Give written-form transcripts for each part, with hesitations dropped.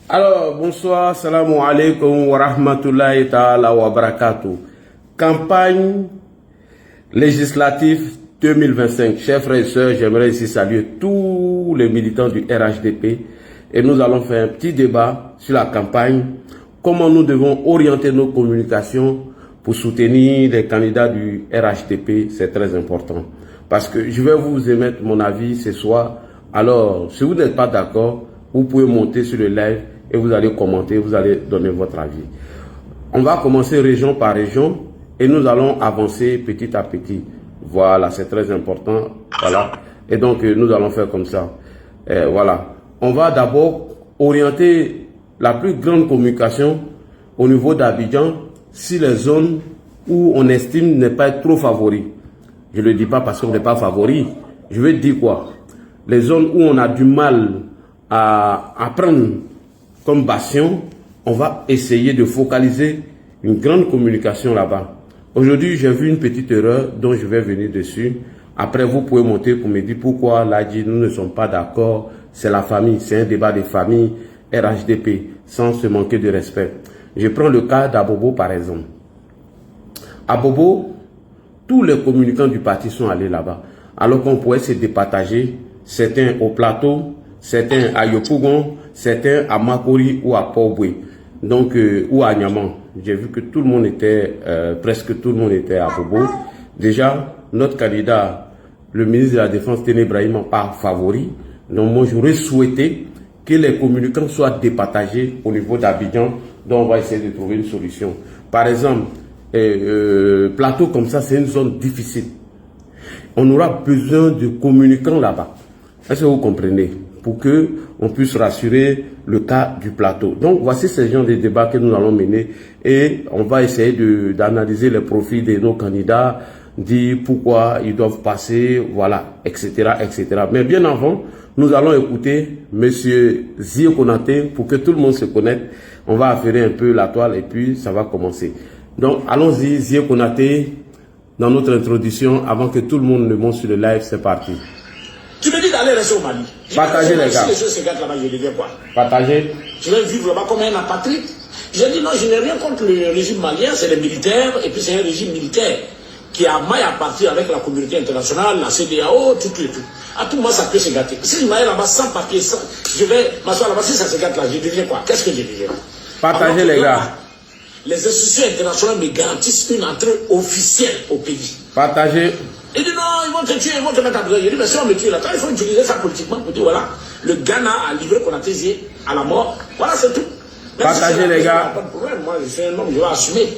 Alors, bonsoir, salam alaikum wa rahmatullahi ta'ala wa barakatuh. Campagne législative 2025. Chers frères et sœurs, j'aimerais ici saluer tous les militants du RHDP et nous allons faire un petit débat sur la campagne, comment nous devons orienter nos communications pour soutenir les candidats du RHDP, c'est très important. Parce que je vais vous émettre mon avis ce soir. Alors, si vous n'êtes pas d'accord, vous pouvez monter sur le live et vous allez commenter, vous allez donner votre avis. On va commencer région par région et nous allons avancer petit à petit. Voilà, c'est très important. Voilà. Et donc, nous allons faire comme ça. Voilà. On va d'abord orienter la plus grande communication au niveau d'Abidjan sur les zones où on estime ne pas être trop favori. Je ne le dis pas parce qu'on n'est pas favori. Je veux dire quoi? Les zones où on a du mal à prendre comme bastion, on va essayer de focaliser une grande communication là-bas. Aujourd'hui, j'ai vu une petite erreur dont je vais venir dessus. Après, vous pouvez monter pour me dire pourquoi là, nous ne sommes pas d'accord. C'est la famille, c'est un débat de famille RHDP, sans se manquer de respect. Je prends le cas d'Abobo par exemple. Abobo, tous les communicants du parti sont allés là-bas. Alors qu'on pourrait se départager, certains au plateau, certains à Yopougon, certains à Makori ou à Port-Boué, donc ou à Niaman. J'ai vu que tout le monde était, presque tout le monde était à Bobo. Déjà, notre candidat, le ministre de la Défense, Téné Brahim, pas favori. Donc moi, j'aurais souhaité que les communicants soient départagés au niveau d'Abidjan, donc on va essayer de trouver une solution. Par exemple, plateau comme ça, c'est une zone difficile. On aura besoin de communicants là-bas. Est-ce que vous comprenez? Pour que on puisse rassurer le cas du plateau. Donc, voici ces genres de débats que nous allons mener et on va essayer d'analyser les profils de nos candidats, dire pourquoi ils doivent passer, voilà, etc., etc. Mais bien avant, nous allons écouter Monsieur Zio Konaté pour que tout le monde se connaisse. On va affairer un peu la toile et puis ça va commencer. Donc, allons-y, Zio Konaté, dans notre introduction, avant que tout le monde ne monte sur le live, c'est parti. Tu me dis d'aller rester au Mali. Partagez les gars. Si les choses se gâtent là-bas, je deviens quoi? Partagez. Je vais vivre là-bas comme un apatride. J'ai dit non, je n'ai rien contre le régime malien, c'est les militaires, et puis c'est un régime militaire qui a maille à partir avec la communauté internationale, la CEDEAO, tout et tout. À tout moment, ça peut se gâter. Si je m'aille là-bas sans papier, je vais m'asseoir là-bas, si ça se gâte là, je deviens quoi? Qu'est-ce que je deviens? Partagez les gars. Les institutions internationales me garantissent une entrée officielle au pays. Partagez. Il dit non, ils vont te tuer, ils vont te mettre à prison. Il dit mais si on me tue là, il faut utiliser ça politiquement pour dire voilà, le Ghana a livré Konaté à la mort. Voilà, c'est tout. Même Partagez si les gars. Pas de problème, moi je suis un homme, je vais assumer.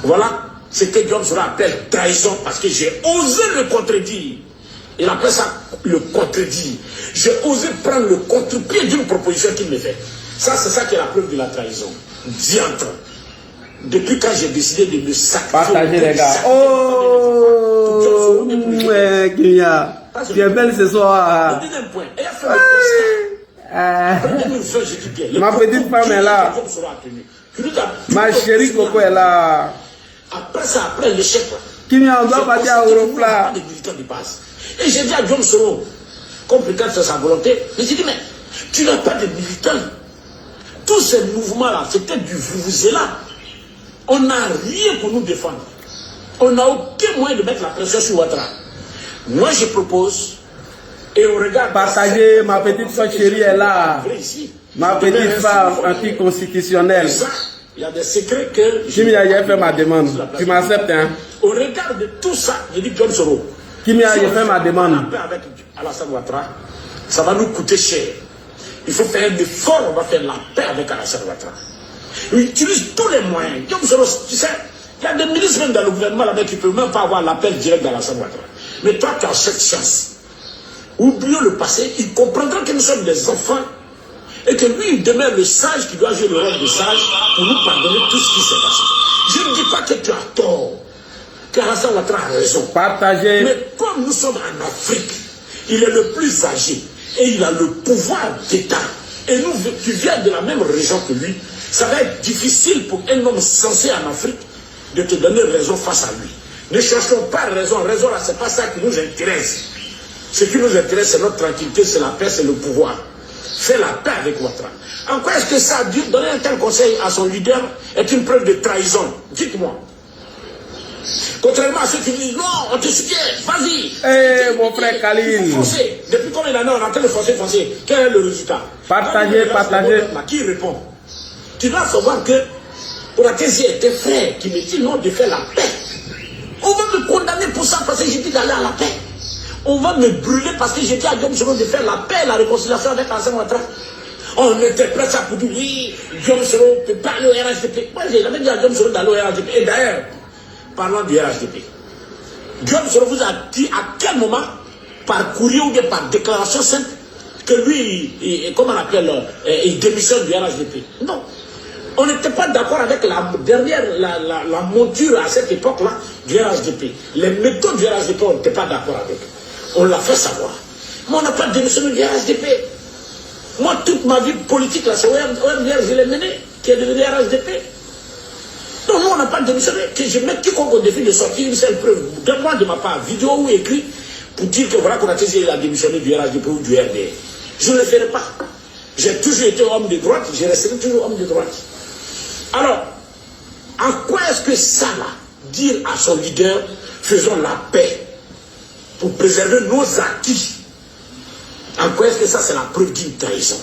Voilà, c'est que Diom Sora appelle trahison parce que j'ai osé le contredire. Il appelle ça le contredire. J'ai osé prendre le contre-pied d'une proposition qu'il me fait. Ça, c'est ça qui est la preuve de la trahison. Diantre. Depuis quand j'ai décidé de me sacrifier. Partagez les gars. Oh, ouais, Kenya. Tu es belle ce soir. Le deuxième point, elle a fait le constat. Ma petite femme est là. Ma chérie Coco est là. Après ça, après l'échec, Kenya, on doit partir à Europla. Et j'ai dit à Diom Soro, comme peut-être c'est sa volonté, mais j'ai dit, mais tu n'as pas de militants. Tous ces mouvements-là, c'était du vuvuzela. On n'a rien pour nous défendre. On n'a aucun moyen de mettre la pression sur Ouattara. Moi, je propose, et on regarde... Partagez, ma petite soeur chérie est là. Ma petite femme anticonstitutionnelle. Il y a des secrets que... Kimia, j'ai fait ma demande. Tu m'acceptes, hein? On regarde tout ça. Je dis Diom Soro. Kimia, j'ai fait ma demande. Avec Alassane Ouattara, ça va nous coûter cher. Il faut faire un effort, on va faire la paix avec Alassane Ouattara. Il utilise tous les moyens. Diom Soro, tu sais, il y a des ministres même dans le gouvernement là-bas qui ne peuvent même pas avoir l'appel direct d'Alassane Ouattara. Mais toi, tu as cette chance. Oublions le passé, il comprendra que nous sommes des enfants et que lui, il demeure le sage qui doit jouer le rôle de sage pour nous pardonner tout ce qui s'est passé. Je ne dis pas que tu as tort, qu'Alassane Ouattara a raison. Partagez. Mais comme nous sommes en Afrique, il est le plus âgé et il a le pouvoir d'État. Et nous, tu viens de la même région que lui, ça va être difficile pour un homme censé en Afrique de te donner raison face à lui. Ne cherchons pas raison. Raison, là, c'est pas ça qui nous intéresse. Ce qui nous intéresse, c'est notre tranquillité, c'est la paix, c'est le pouvoir. Fais la paix avec Ouattara. En quoi est-ce que ça, donner un tel conseil à son leader est une preuve de trahison? Dites-moi. Contrairement à ceux qui disent non, on te soutient, vas-y. Eh, mon frère Khalil. Depuis combien d'années on est en train de forcer. Quel est le résultat? Partagez. Qui répond? Tu dois savoir que pour la thèse, tes frères qui me disent non de faire la paix. On va me condamner pour ça parce que j'ai dit d'aller à la paix. On va me brûler parce que j'ai dit à Guillaume Soro de faire la paix, la réconciliation avec Alassane Ouattara. On interprète ça pour dire oui, Guillaume Soro peut pas aller au RHDP. Moi, j'ai jamais dit à Guillaume Soro d'aller au RHDP. Et d'ailleurs, parlant du RHDP, Guillaume Soro vous a dit à quel moment, par courrier ou bien par déclaration simple, que lui, comment on appelle, il démissionne du RHDP. Non. On n'était pas d'accord avec la monture à cette époque-là du RHDP. Les méthodes du RHDP, on n'était pas d'accord avec. On l'a fait savoir. Mais on n'a pas démissionné du RHDP. Moi, toute ma vie politique, là, c'est OMDR, je l'ai mené, qui est devenu RHDP. Non, nous, on n'a pas démissionné. Que je mette quiconque au défi de sortir une seule preuve, donne-moi de ma part, vidéo ou écrit, pour dire que voilà qu'on a démissionné du RHDP ou du RDR. Je ne le ferai pas. J'ai toujours été homme de droite, je resterai toujours homme de droite. Alors, en quoi est-ce que ça, là, dire à son leader, faisons la paix pour préserver nos acquis, en quoi est-ce que ça, c'est la preuve d'une trahison?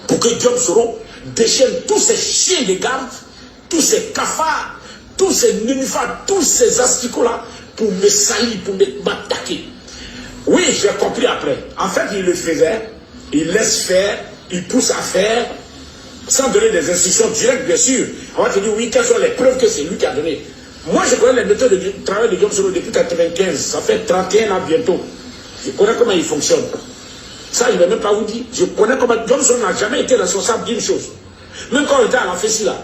Pour que Guillaume Soro déchaîne tous ces chiens de garde, tous ces cafards, tous ces nénuphars, tous ces asticots-là, pour me salir, pour m'attaquer. Oui, j'ai compris après. En fait, il le faisait, il laisse faire, il pousse à faire, sans donner des instructions directes, bien sûr. On va te dire, oui, quelles sont les preuves que c'est lui qui a donné. Moi, je connais les méthodes de travail de Guillaume Soro depuis 1995. Ça fait 31 ans bientôt. Je connais comment il fonctionne. Ça, je ne vais même pas vous dire. Je connais comment Guillaume Soro n'a jamais été responsable d'une chose. Même quand on était à la FESI, là,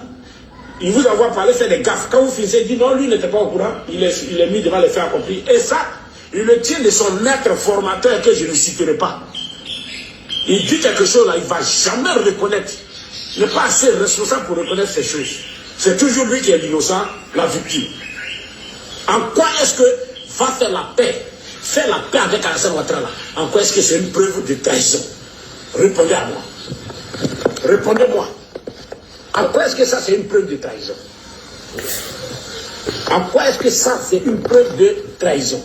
il vous envoie parler, faire des gaffes. Quand vous finissez, il dit non, lui n'était pas au courant. Il est mis devant les faits accomplis. Et ça, il le tient de son maître formateur que je ne citerai pas. Il dit quelque chose là, il ne va jamais reconnaître. Il n'est pas assez responsable pour reconnaître ces choses. C'est toujours lui qui est l'innocent, la victime. En quoi est-ce que va faire la paix avec Alassane Ouattara là? En quoi est-ce que c'est une preuve de trahison? Répondez à moi. Répondez-moi. En quoi est-ce que ça c'est une preuve de trahison? En quoi est-ce que ça c'est une preuve de trahison?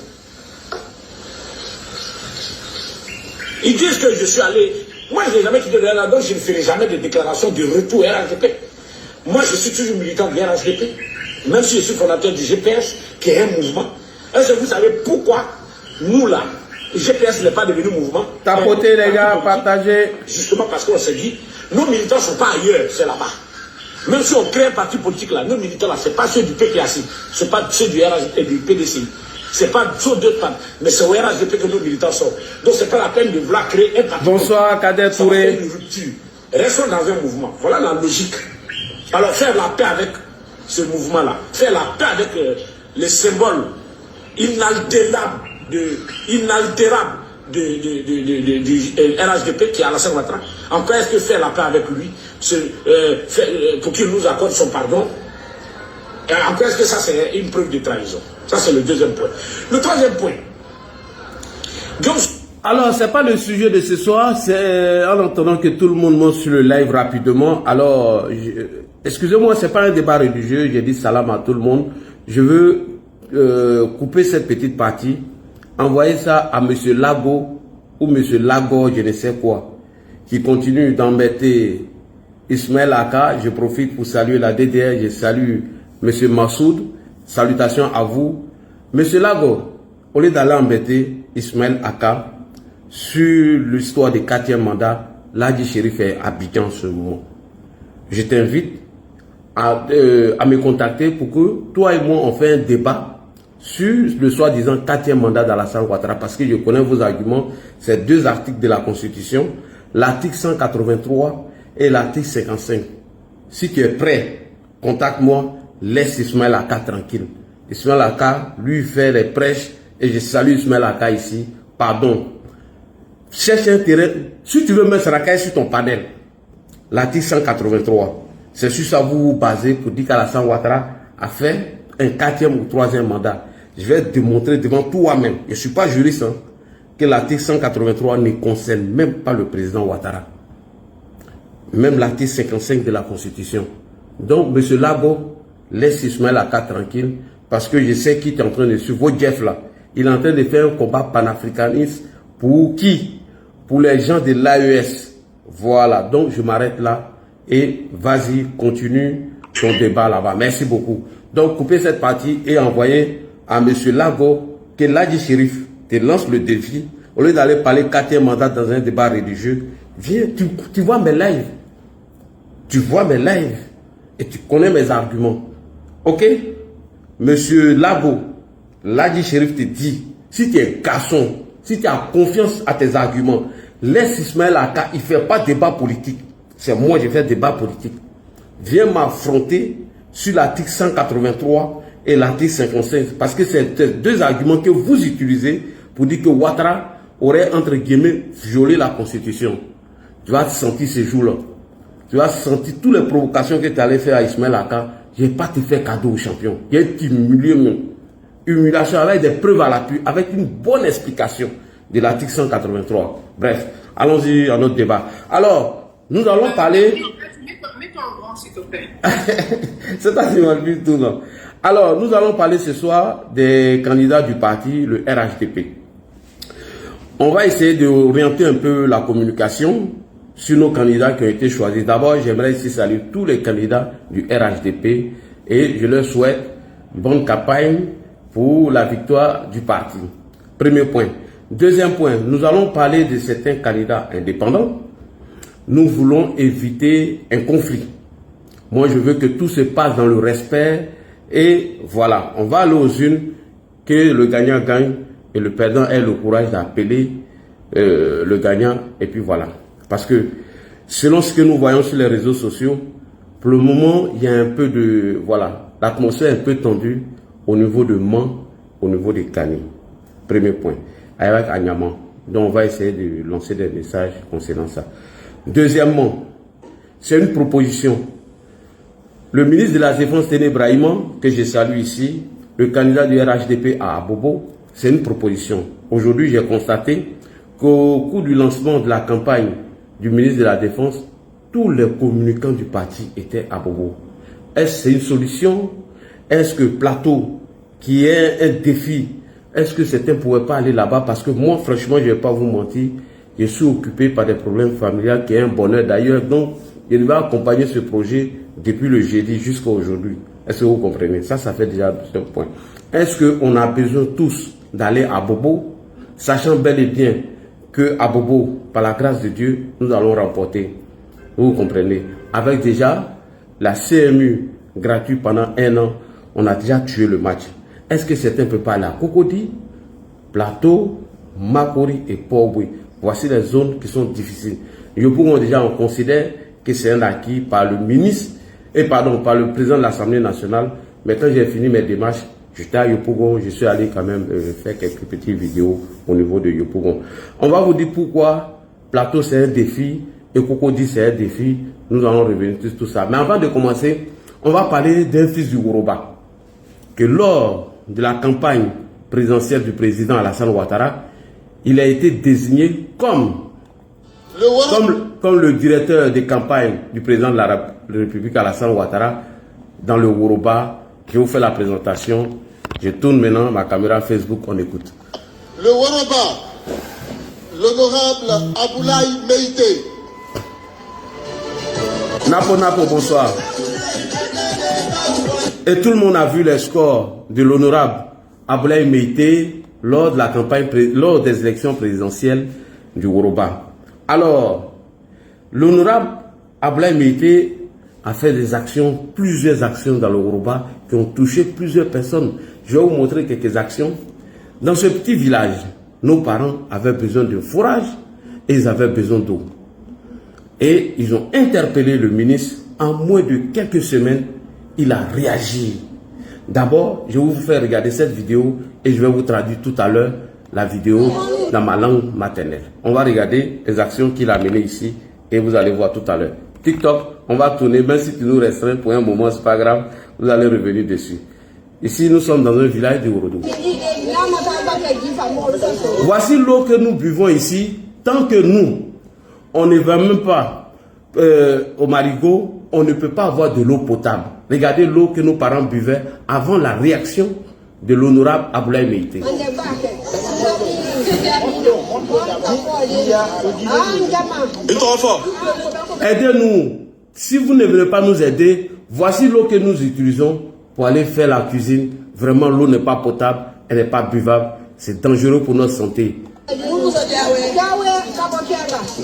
Ils disent que je suis allé. Moi, je n'ai jamais quitté le RHDP, donc je ne ferai jamais de déclaration de retour au RHDP. Moi, je suis toujours militant du RHDP, même si je suis fondateur du GPS, qui est un mouvement. Est-ce que vous savez pourquoi nous, là, le GPS n'est pas devenu mouvement? Tapotez, les gars, partagez. Justement parce qu'on s'est dit, nos militants ne sont pas ailleurs, c'est là-bas. Même si on crée un parti politique là, nos militants là, ce n'est pas ceux du PPAC, ce n'est pas ceux du RHDP et du PDC. Ce n'est pas ceux d'autres partis, mais c'est au RHDP que nos militants sont. Donc ce n'est pas la peine de vouloir créer un parti. Bonsoir, Kader Touré. Une rupture. Restons dans un mouvement. Voilà la logique. Alors faire la paix avec ce mouvement-là, faire la paix avec les symboles inaltérables du RHDP qui est Alassane Ouattara. En quoi est-ce que faire la paix avec lui pour qu'il nous accorde son pardon? En quoi est-ce que ça c'est une preuve de trahison? Ça c'est le deuxième point. Le troisième point. Alors, ce n'est pas le sujet de ce soir, c'est en entendant que tout le monde monte sur le live rapidement. Alors, excusez-moi, ce n'est pas un débat religieux, j'ai dit salam à tout le monde. Je veux couper cette petite partie, envoyer ça à M. Lago ou M. Lago, je ne sais quoi, qui continue d'embêter Ismaël Aka. Je profite pour saluer la DDR, je salue M. Massoud. Salutations à vous. M. Lago, au lieu d'aller embêter Ismaël Aka sur l'histoire du 4e mandat, Ladji Chérif est à Abidjan en ce moment. Je t'invite à me contacter pour que toi et moi on fait un débat sur le soi-disant 4e mandat d'Alassane Ouattara, parce que je connais vos arguments. C'est 2 articles de la Constitution, l'article 183 et l'article 55. Si tu es prêt, contacte-moi, laisse Ismaël Aka tranquille. Ismaël Aka, lui, fait les prêches, et je salue Ismaël Aka ici. Pardon. Cherche un terrain. Si tu veux mettre Sarakaï sur ton panel, l'article 183, c'est sur ça vous vous basez pour dire qu'Alassane Ouattara à faire un 4e ou 3e mandat, je vais démontrer devant toi-même, je ne suis pas juriste, hein, que l'article 183 ne concerne même pas le président Ouattara. Même l'article 55 de la Constitution. Donc, M. Labo, laisse Ismaël Aka tranquille, parce que je sais qu'il est en train de suivre votre Jeff là. Il est en train de faire un combat panafricaniste pour qui? Pour les gens de l'AES. Voilà, donc je m'arrête là et vas-y, continue ton débat là-bas. Merci beaucoup. Donc, coupez cette partie et envoyez à M. Lago que Ladji Chérif te lance le défi. Au lieu d'aller parler 4e mandat dans un débat religieux, viens, tu vois mes lives. Tu vois mes lives et tu connais mes arguments. Ok? Monsieur Lago, Ladji Chérif te dit, si tu es garçon, si tu as confiance à tes arguments, laisse Ismaël Aka, il ne fait pas débat politique. C'est moi qui fais débat politique. Viens m'affronter sur l'article 183 et l'article 55. Parce que c'est deux arguments que vous utilisez pour dire que Ouattara aurait, entre guillemets, violé la Constitution. Tu vas te sentir ces jours-là. Tu vas sentir toutes les provocations que tu allais faire à Ismaël Aka. Je ne vais pas te faire cadeau au champion. Je vais t'humilier même. Humiliation avec des preuves à l'appui, avec une bonne explication de l'article 183. Bref, allons-y à notre débat. Alors, nous allons parler... Mets-toi en grand, s'il te plaît. C'est pas si mal du tout, non. Alors, nous allons parler ce soir des candidats du parti, le RHDP. On va essayer d'orienter un peu la communication sur nos candidats qui ont été choisis. D'abord, j'aimerais ici saluer tous les candidats du RHDP et je leur souhaite bonne campagne pour la victoire du parti. Premier point. Deuxième point, nous allons parler de certains candidats indépendants. Nous voulons éviter un conflit. Moi, je veux que tout se passe dans le respect. Et voilà, on va aller aux unes, que le gagnant gagne et le perdant ait le courage d'appeler le gagnant. Et puis voilà. Parce que selon ce que nous voyons sur les réseaux sociaux, pour le moment, il y a un peu de... Voilà, l'atmosphère est un peu tendue au niveau de Mans, au niveau des Kani. Premier point. Avec Agnaman. Donc on va essayer de lancer des messages concernant ça. Deuxièmement, c'est une proposition. Le ministre de la Défense, Téné Brahima, que je salue ici, le candidat du RHDP à Abobo, c'est une proposition. Aujourd'hui, j'ai constaté qu'au cours du lancement de la campagne du ministre de la Défense, tous les communicants du parti étaient à Abobo. Est-ce que c'est une solution? Est-ce que Plateau, qui est un défi, est-ce que certains ne pourraient pas aller là-bas? Parce que moi, franchement, je ne vais pas vous mentir, je suis occupé par des problèmes familiaux qui est un bonheur d'ailleurs. Donc, je vais accompagner ce projet depuis le jeudi jusqu'à aujourd'hui. Est-ce que vous comprenez? Ça fait déjà un point. Est-ce qu'on a besoin tous d'aller à Bobo, sachant bel et bien que à Bobo, par la grâce de Dieu, nous allons remporter? Vous comprenez? Avec déjà la CMU gratuite pendant 1 an, on a déjà tué le match. Est-ce que certains ne peuvent pas aller à Cocody, Plateau, Makori et Port-Boué? Voici les zones qui sont difficiles. Yopougon, déjà, on considère que c'est un acquis par le ministre, par le président de l'Assemblée nationale. Mais quand j'ai fini mes démarches, j'étais à Yopougon, je suis allé quand même faire quelques petites vidéos au niveau de Yopougon. On va vous dire pourquoi Plateau c'est un défi et Cocody c'est un défi. Nous allons revenir sur tout ça. Mais avant de commencer, on va parler d'un fils du Woroba. Que lors de la campagne présidentielle du président Alassane Ouattara, il a été désigné comme le directeur des campagnes du président de la République Alassane Ouattara dans le Woroba. Je vous fais la présentation. Je tourne maintenant ma caméra Facebook, on écoute. Le Woroba, l'honorable Aboulaye Meïté. Napo, bonsoir. Et tout le monde a vu les scores de l'honorable Aboulaye Meïté lors de la campagne, lors des élections présidentielles du Woroba. Alors, l'honorable Aboulaye Meïté a fait plusieurs actions dans le Woroba qui ont touché plusieurs personnes. Je vais vous montrer quelques actions. Dans ce petit village, nos parents avaient besoin de fourrage et ils avaient besoin d'eau. Et ils ont interpellé le ministre. En moins de quelques semaines, il a réagi. D'abord, je vais vous faire regarder cette vidéo et je vais vous traduire tout à l'heure la vidéo dans ma langue maternelle. On va regarder les actions qu'il a menées ici et vous allez voir tout à l'heure. TikTok, on va tourner, même si tu nous restreins pour un moment, c'est pas grave, vous allez revenir dessus. Ici, nous sommes dans un village de Worodo. Voici l'eau que nous buvons ici. Tant que nous, on ne va même pas au marigot, on ne peut pas avoir de l'eau potable. Regardez l'eau que nos parents buvaient avant la réaction de l'honorable Aboulaye Meïté. Aidez-nous. Si vous ne voulez pas nous aider, voici l'eau que nous utilisons pour aller faire la cuisine. Vraiment, l'eau n'est pas potable, elle n'est pas buvable. C'est dangereux pour notre santé.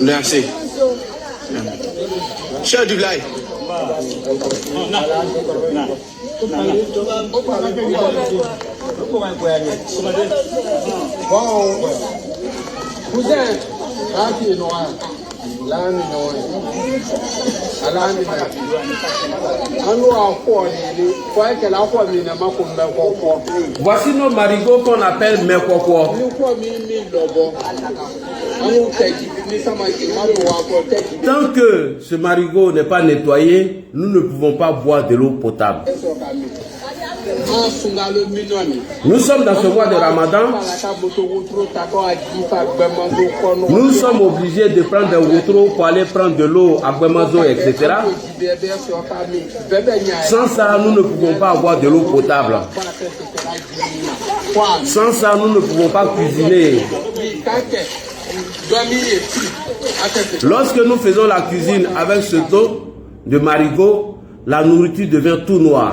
Merci. Cher Dublaï. Voici nos marigots qu'on appelle Mekoko. Tant que ce marigot n'est pas nettoyé, nous ne pouvons pas boire de l'eau potable. Nous sommes dans ce mois de Ramadan. Nous sommes obligés de prendre des wotro pour aller prendre de l'eau à Gwemazo, etc. Sans ça, nous ne pouvons pas avoir de l'eau potable. Sans ça, nous ne pouvons pas cuisiner. Lorsque nous faisons la cuisine avec ce dos de marigot, la nourriture devient tout noire.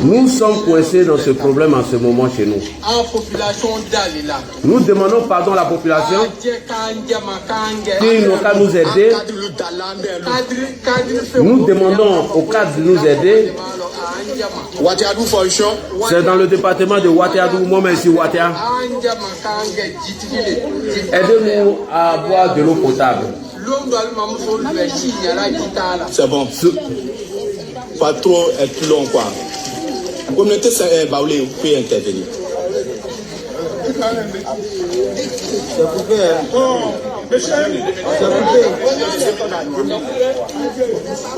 Nous sommes coincés dans ce problème en ce moment chez nous. Nous demandons pardon à la population qui n'ont qu'à nous aider. Nous demandons au cadre de nous aider. C'est dans le département de Wateadou, moi-même ici Watea. Aidez-nous à boire de l'eau potable. C'est bon. Pas trop être long quoi. Communauté Baoulé, vous pouvez intervenir.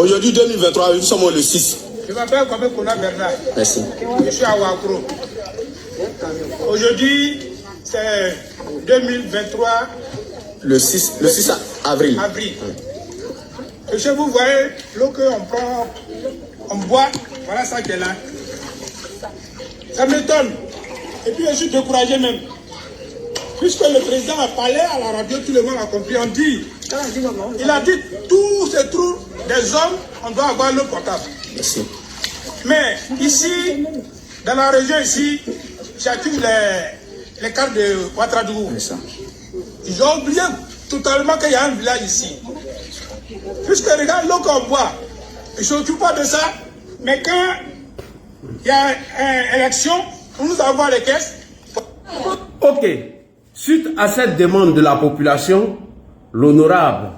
Aujourd'hui 2023, nous sommes le 6. Je m'appelle Kwame Kona Bernard. Merci. Je suis à Ouakro. Aujourd'hui, c'est 2023. Le 6 avril. Monsieur, vous voyez l'eau qu'on prend, on boit, voilà ça qui est là. Ça m'étonne. Et puis je suis découragé même. Puisque le président a parlé à la radio, tout le monde a compris, on dit. Il a dit tous ces trous des hommes, on doit avoir l'eau potable. Merci. Mais ici, dans la région ici, j'active les cartes de Ouattaradougou. Ils ont oublié totalement qu'il y a un village ici. Puisque regarde l'eau qu'on boit, je ne s'occupe pas de ça, mais quand il y a une élection, nous avons les caisses. Ok. Suite à cette demande de la population, l'honorable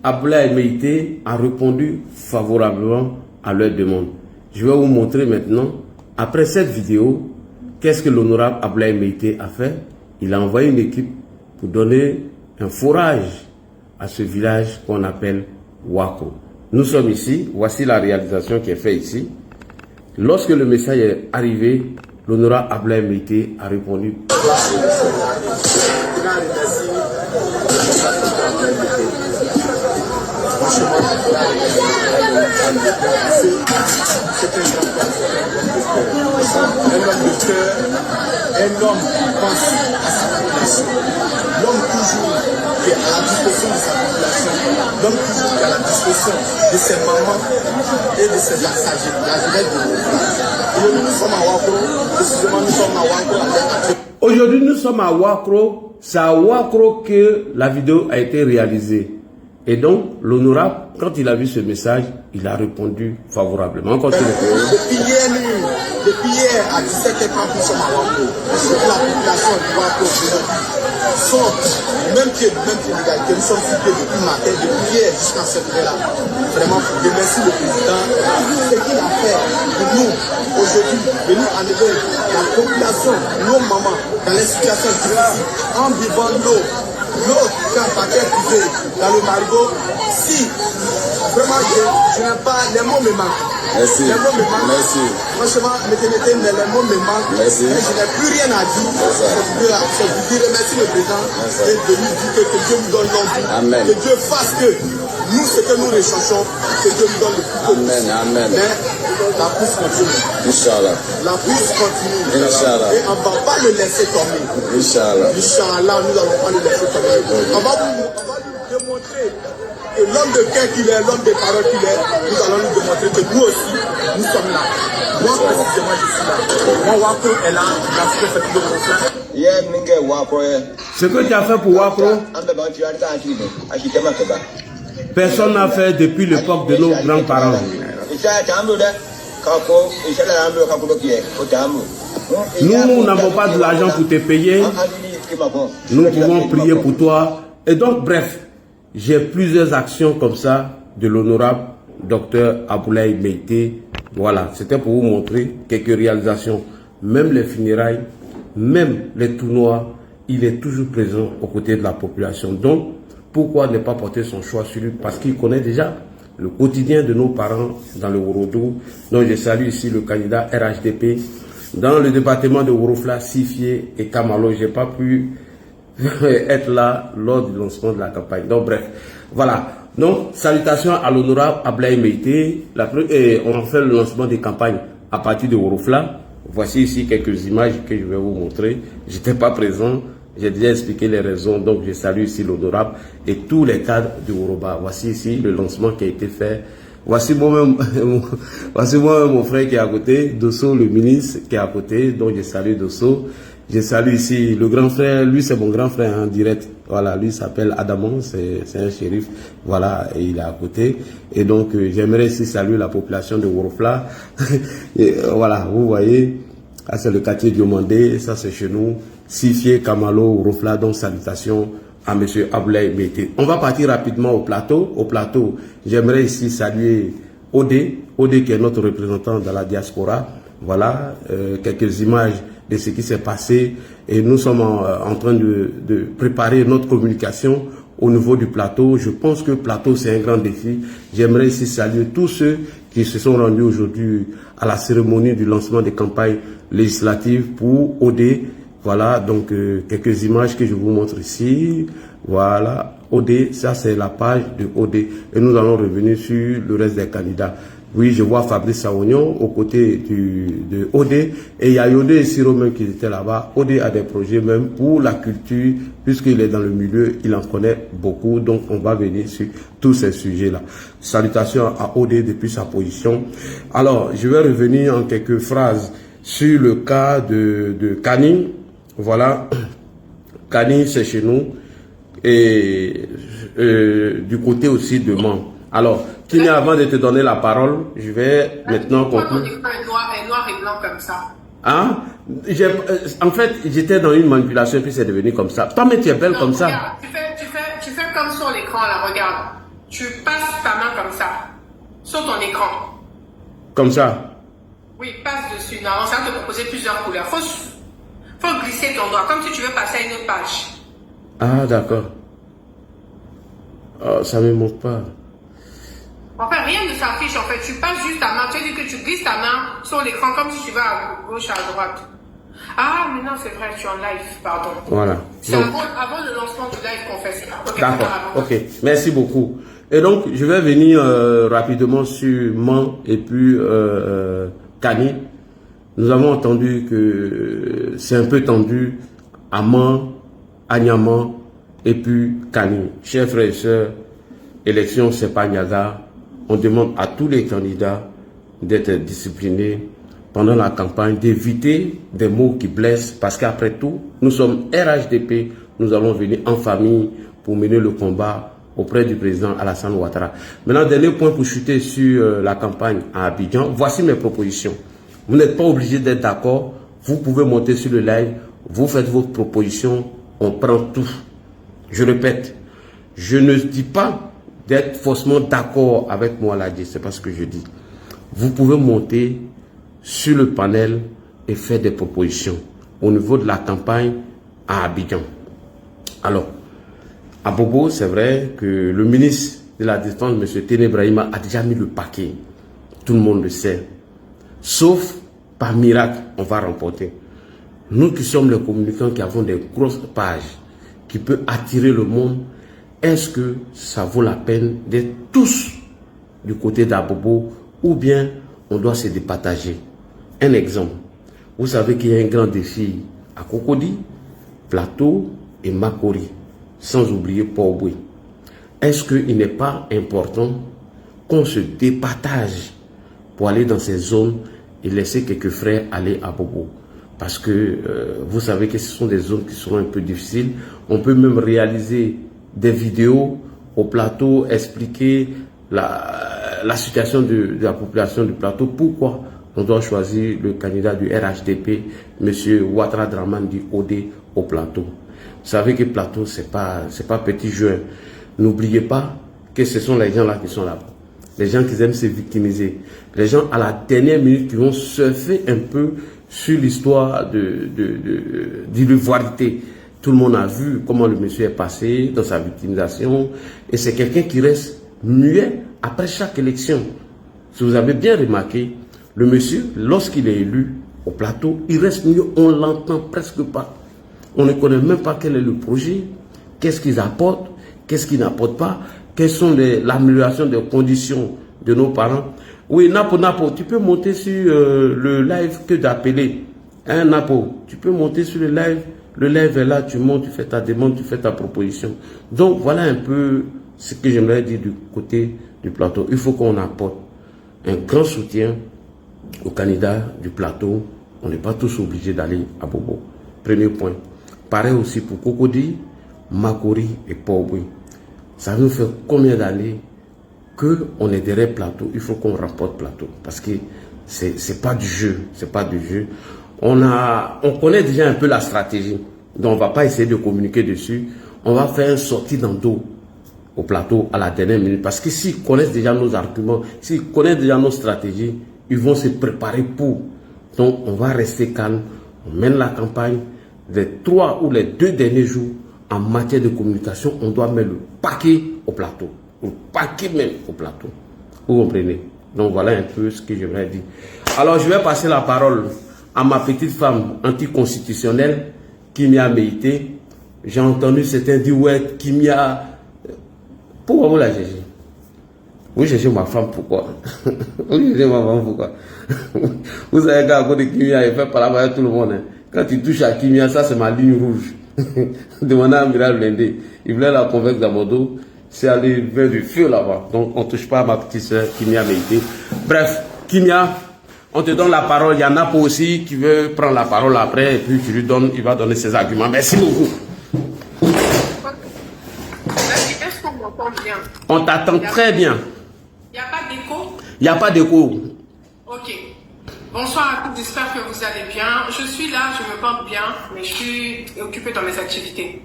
Aboulaye Meïté a répondu favorablement à leur demande. Je vais vous montrer maintenant, après cette vidéo, qu'est-ce que l'honorable Aboulaye Meïté a fait. Il a envoyé une équipe pour donner un forage à ce village qu'on appelle Wako. Nous sommes ici, voici la réalisation qui est faite ici. Lorsque le message est arrivé, l'honorable Aboulaye Meïté a répondu. Un homme qui pense à sa population, l'homme toujours qui est à la disposition de sa population, l'homme toujours qui est à la disposition de ses mamans et de ses passagers, la jeunesse de l'eau. Aujourd'hui nous sommes à Ouakro, précisément nous sommes à Ouakro. Aujourd'hui nous sommes à Ouakro, c'est à Ouakro que la vidéo a été réalisée. Et donc, l'honorable, quand il a vu ce message, il a répondu favorablement. On continue. Depuis hier à 17h30, nous sommes à Ouakro. La population de Ouakro sont même pied d'égalité. Nous sommes sur pied depuis matin, depuis hier jusqu'à cette heure-là. Vraiment, je remercie le président. Ce qu'il a fait pour nous aujourd'hui, de nous enlever la population, nos mamans, dans les situations difficiles, en buvant l'eau. L'eau un paquet privé dans le marigot. Si vraiment je n'aime pas, les mots me manquent. Merci. Les mots me manquent. Merci. Franchement, mais les mots me manquent. Merci. Mais je n'ai plus rien à dire. C'est vous dire remercie le président et de lui dire que Dieu nous donne l'envie. Amen. Que Dieu fasse que nous, ce que nous recherchons, que Dieu nous donne le plus. Amen. Amen. Mais la pousse continue. Inch'Allah. La pousse continue. Inch'Allah. Et on ne va pas le laisser tomber. Inch'Allah. Inch'Allah, nous n'allons pas le laisser tomber. On va lui démontrer que l'homme de cœur qu'il est, l'homme de parole qu'il est, nous allons lui démontrer que nous aussi, nous sommes là. Moi, précisément, je suis là. Moi, Wako est là, la préfecture de Ronfla. Ce que tu as fait pour Wakro, personne n'a fait depuis l'époque de nos grands-parents. Nous n'avons pas de l'argent pour te payer. Nous pouvons prier pour toi. Et donc, bref, j'ai plusieurs actions comme ça de l'honorable docteur Aboulaye Meïté. Voilà, c'était pour vous montrer quelques réalisations. Même les funérailles, même les tournois, il est toujours présent aux côtés de la population. Donc, pourquoi ne pas porter son choix sur lui? Parce qu'il connaît déjà le quotidien de nos parents dans le Worodo. Donc, je salue ici le candidat RHDP. Dans le département de Worofla, Sifié et Kamalo, je n'ai pas pu être là lors du lancement de la campagne. Donc, bref, voilà. Donc, salutations à l'honorable Aboulaye Meïté. On fait le lancement des campagnes à partir de Worofla. Voici ici quelques images que je vais vous montrer. Je n'étais pas présent. J'ai déjà expliqué les raisons. Donc, je salue ici l'honorable et tous les cadres de Woroba. Voici ici le lancement qui a été fait. Voici moi-même, mon frère qui est à côté, Dosso, le ministre qui est à côté. Donc, je salue Dosso. Je salue ici le grand frère. Lui, c'est mon grand frère en direct. Voilà, lui s'appelle Adamon, c'est un shérif. Voilà, et il est à côté. Et donc, j'aimerais ici saluer la population de Worofla. Voilà, vous voyez, ça c'est le quartier Diomandé, ça c'est chez nous. Sifié, Kamalo, Worofla, donc salutations à M. Aboulaye Meïté. On va partir rapidement au plateau. Au plateau, j'aimerais ici saluer Odé qui est notre représentant dans la diaspora. Voilà, quelques images de ce qui s'est passé et nous sommes en train de préparer notre communication au niveau du plateau. Je pense que le plateau c'est un grand défi. J'aimerais ici saluer tous ceux qui se sont rendus aujourd'hui à la cérémonie du lancement des campagnes législatives pour OD. Voilà, donc quelques images que je vous montre ici. Voilà, OD, ça c'est la page de OD et nous allons revenir sur le reste des candidats. Oui, je vois Fabrice Saognon aux côtés de OD et il y a Yodé et Siro même qui étaient là-bas. OD a des projets même pour la culture puisqu'il est dans le milieu, il en connaît beaucoup. Donc on va venir sur tous ces sujets-là. Salutations à OD depuis sa position. Alors, je vais revenir en quelques phrases sur le cas de Kani. Voilà, Kani c'est chez nous et du côté aussi de Mans. Alors, Kini, avant de te donner la parole, je vais maintenant conclure. Pourquoi un noir et blanc comme ça? Hein? En fait, j'étais dans une manipulation puis c'est devenu comme ça. Toi, mais tu es belle Non, comme ça. Regarde, tu fais comme sur l'écran là, regarde. Tu passes ta main comme ça, sur ton écran. Comme ça? Oui, passe dessus. Non, ça va te proposer plusieurs couleurs. Faut glisser ton doigt, comme si tu veux passer à une autre page. Ah, d'accord. Oh, ça ne me manque pas. En fait, rien ne s'affiche. En fait, tu passes juste ta main. Tu dis que tu glisses ta main sur l'écran comme si tu vas à gauche, à droite. Ah, mais non, c'est vrai, tu es en live, pardon. Voilà. C'est Donc, avant le lancement du live qu'on fait ça. Okay, d'accord, ok. Merci beaucoup. Et donc, je vais venir rapidement sur Mans et puis Kani. Nous avons entendu que c'est un peu tendu à Mans, à Niaman et puis Kani. Chers frères et sœurs, élection, c'est pas Niaga. On demande à tous les candidats d'être disciplinés pendant la campagne, d'éviter des mots qui blessent, parce qu'après tout, nous sommes RHDP, nous allons venir en famille pour mener le combat auprès du président Alassane Ouattara. Maintenant, dernier point pour chuter sur la campagne à Abidjan. Voici mes propositions. Vous n'êtes pas obligé d'être d'accord. Vous pouvez monter sur le live. Vous faites vos propositions. On prend tout. Je répète, je ne dis pas d'être forcément d'accord avec moi là, c'est pas ce que je dis. Vous pouvez monter sur le panel et faire des propositions au niveau de la campagne à Abidjan. Alors, À Bobo, c'est vrai que le ministre de la Défense, M. Téné Brahima, a déjà mis le paquet. Tout le monde le sait. Sauf, par miracle, on va remporter. Nous qui sommes les communicants, qui avons des grosses pages, qui peuvent attirer le monde, est-ce que ça vaut la peine d'être tous du côté d'Abobo ou bien on doit se départager? Un exemple. Vous savez qu'il y a un grand défi à Cocody, Plateau et Makori, sans oublier Port-Boué. Est-ce qu'il n'est pas important qu'on se départage pour aller dans ces zones et laisser quelques frères aller à Bobo? Parce que vous savez que ce sont des zones qui seront un peu difficiles. On peut même réaliser des vidéos au plateau, expliquer la situation de la population du plateau. Pourquoi on doit choisir le candidat du RHDP, M. Ouattara Draman du OD au plateau? Vous savez que plateau, c'est pas petit jeu. N'oubliez pas que ce sont les gens là qui sont là-bas. Les gens qui aiment se victimiser. Les gens à la dernière minute qui vont surfer un peu sur l'histoire d'ivoirité. Tout le monde a vu comment le monsieur est passé dans sa victimisation. Et c'est quelqu'un qui reste muet après chaque élection. Si vous avez bien remarqué, le monsieur, lorsqu'il est élu au plateau, il reste muet, on l'entend presque pas. On ne connaît même pas quel est le projet, qu'est-ce qu'ils apportent, qu'est-ce qu'ils n'apportent pas, quelles sont l'amélioration des conditions de nos parents. Oui, Napo, tu peux monter sur le live que d'appeler. Hein, Napo, tu peux monter sur le live. Le live est là, tu montes, tu fais ta demande, tu fais ta proposition. Donc, voilà un peu ce que j'aimerais dire du côté du plateau. Il faut qu'on apporte un grand soutien aux candidats du plateau. On n'est pas tous obligés d'aller à Bobo. Premier point. Pareil aussi pour Cocody, Makori et Port-Boué. Ça nous fait combien d'années qu'on est derrière plateau? Il faut qu'on remporte plateau. Parce que c'est pas du jeu. C'est pas du jeu. On connaît déjà un peu la stratégie. Donc on ne va pas essayer de communiquer dessus. On va faire une sortie dans le dos au plateau à la dernière minute. Parce que s'ils connaissent déjà nos arguments, s'ils connaissent déjà nos stratégies, ils vont se préparer pour. Donc on va rester calme. On mène la campagne. Les 3 ou les 2 derniers jours, en matière de communication, on doit mettre le paquet au plateau. Le paquet même au plateau. Vous comprenez? Donc voilà un peu ce que j'aimerais dire. Alors je vais passer la parole à ma petite femme anticonstitutionnelle, Kimia Meïté. J'ai entendu certains dire, ouais, Kimia... Pourquoi vous la jugez? Vous jugez ma femme, pourquoi? Vous jugez ma femme, pourquoi? Vous savez qu'à cause de Kimia, il fait parler à tout le monde. Hein. Quand tu touches à Kimia, ça c'est ma ligne rouge. Demandez à Amiral Blindé. Il voulait la convaincre d'Amodo. C'est aller vers du feu là-bas. Donc on ne touche pas à ma petite soeur Kimia Meïté. Bref, Kimia, on te donne la parole. Il y en a pas aussi qui veut prendre la parole après. Et puis tu lui donnes, il va donner ses arguments. Merci beaucoup. Est-ce qu'on m'entend bien? On t'attend très bien. Il n'y a pas d'écho? Il n'y a pas d'écho. Ok. Bonsoir à tous, j'espère que vous allez bien. Je suis là, je me porte bien, mais je suis occupée dans mes activités.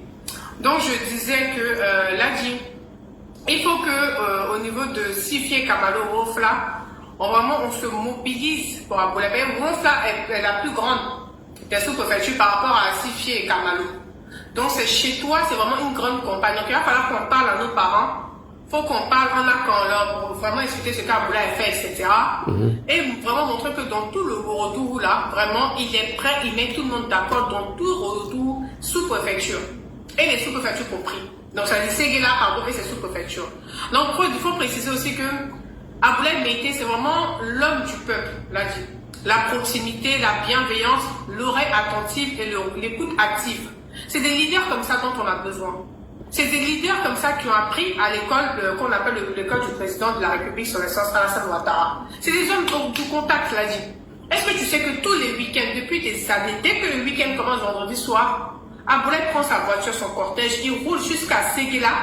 Donc je disais que, Ladi, il faut que au niveau de Sifié, Kamalo, Wofla, on se mobilise pour Aboulé. Wofla est la plus grande des sous-préfectures par rapport à Sifié et Kamalo. Donc c'est chez toi, c'est vraiment une grande campagne. Donc il va falloir qu'on parle à nos parents. Faut qu'on parle, on a qu'on leur vraiment expliquer ce qu'Aboula a fait, etc. Et vraiment montrer que dans tout le Borodou là, vraiment, il est prêt, il met tout le monde d'accord dans tout le Borodou sous-préfecture. Et les sous-préfectures compris. Donc ça dit Séguéla, Pardon et ses sous-préfectures. Donc il faut préciser aussi que Aboula Meïté, c'est vraiment l'homme du peuple, l'a dit. La proximité, la bienveillance, l'oreille attentive et l'écoute active. C'est des leaders comme ça dont on a besoin. C'est des leaders comme ça qui ont appris à l'école qu'on appelle l'école du président de la République sur l'essence Alassane Ouattara. C'est des hommes du contact, l'a dit. Est-ce que tu sais que tous les week-ends, depuis des années, dès que le week-end commence vendredi soir, Aboulay prend sa voiture, son cortège, il roule jusqu'à Séguéla,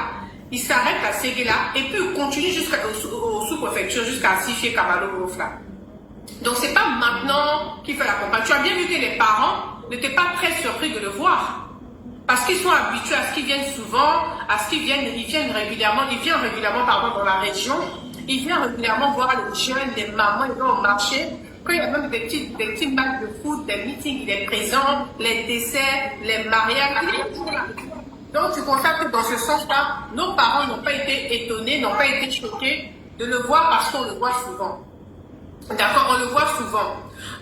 il s'arrête à Séguéla et puis il continue jusqu'au sous-préfecture, jusqu'à Sifié, Kamalo, Wofla. Donc c'est pas maintenant qu'il fait la campagne. Tu as bien vu que les parents n'étaient pas très surpris de le voir. Parce qu'ils sont habitués à ce qu'ils viennent souvent, à ce qu'ils viennent, ils viennent régulièrement pardon, dans la région, ils viennent régulièrement voir les jeunes, les mamans, ils vont au marché. Quand il y a même des petits matchs de foot, des meetings, il est présent, les desserts, les mariages, Donc tu constates que dans ce sens-là, nos parents n'ont pas été étonnés, n'ont pas été choqués de le voir parce qu'on le voit souvent. D'accord, on le voit souvent.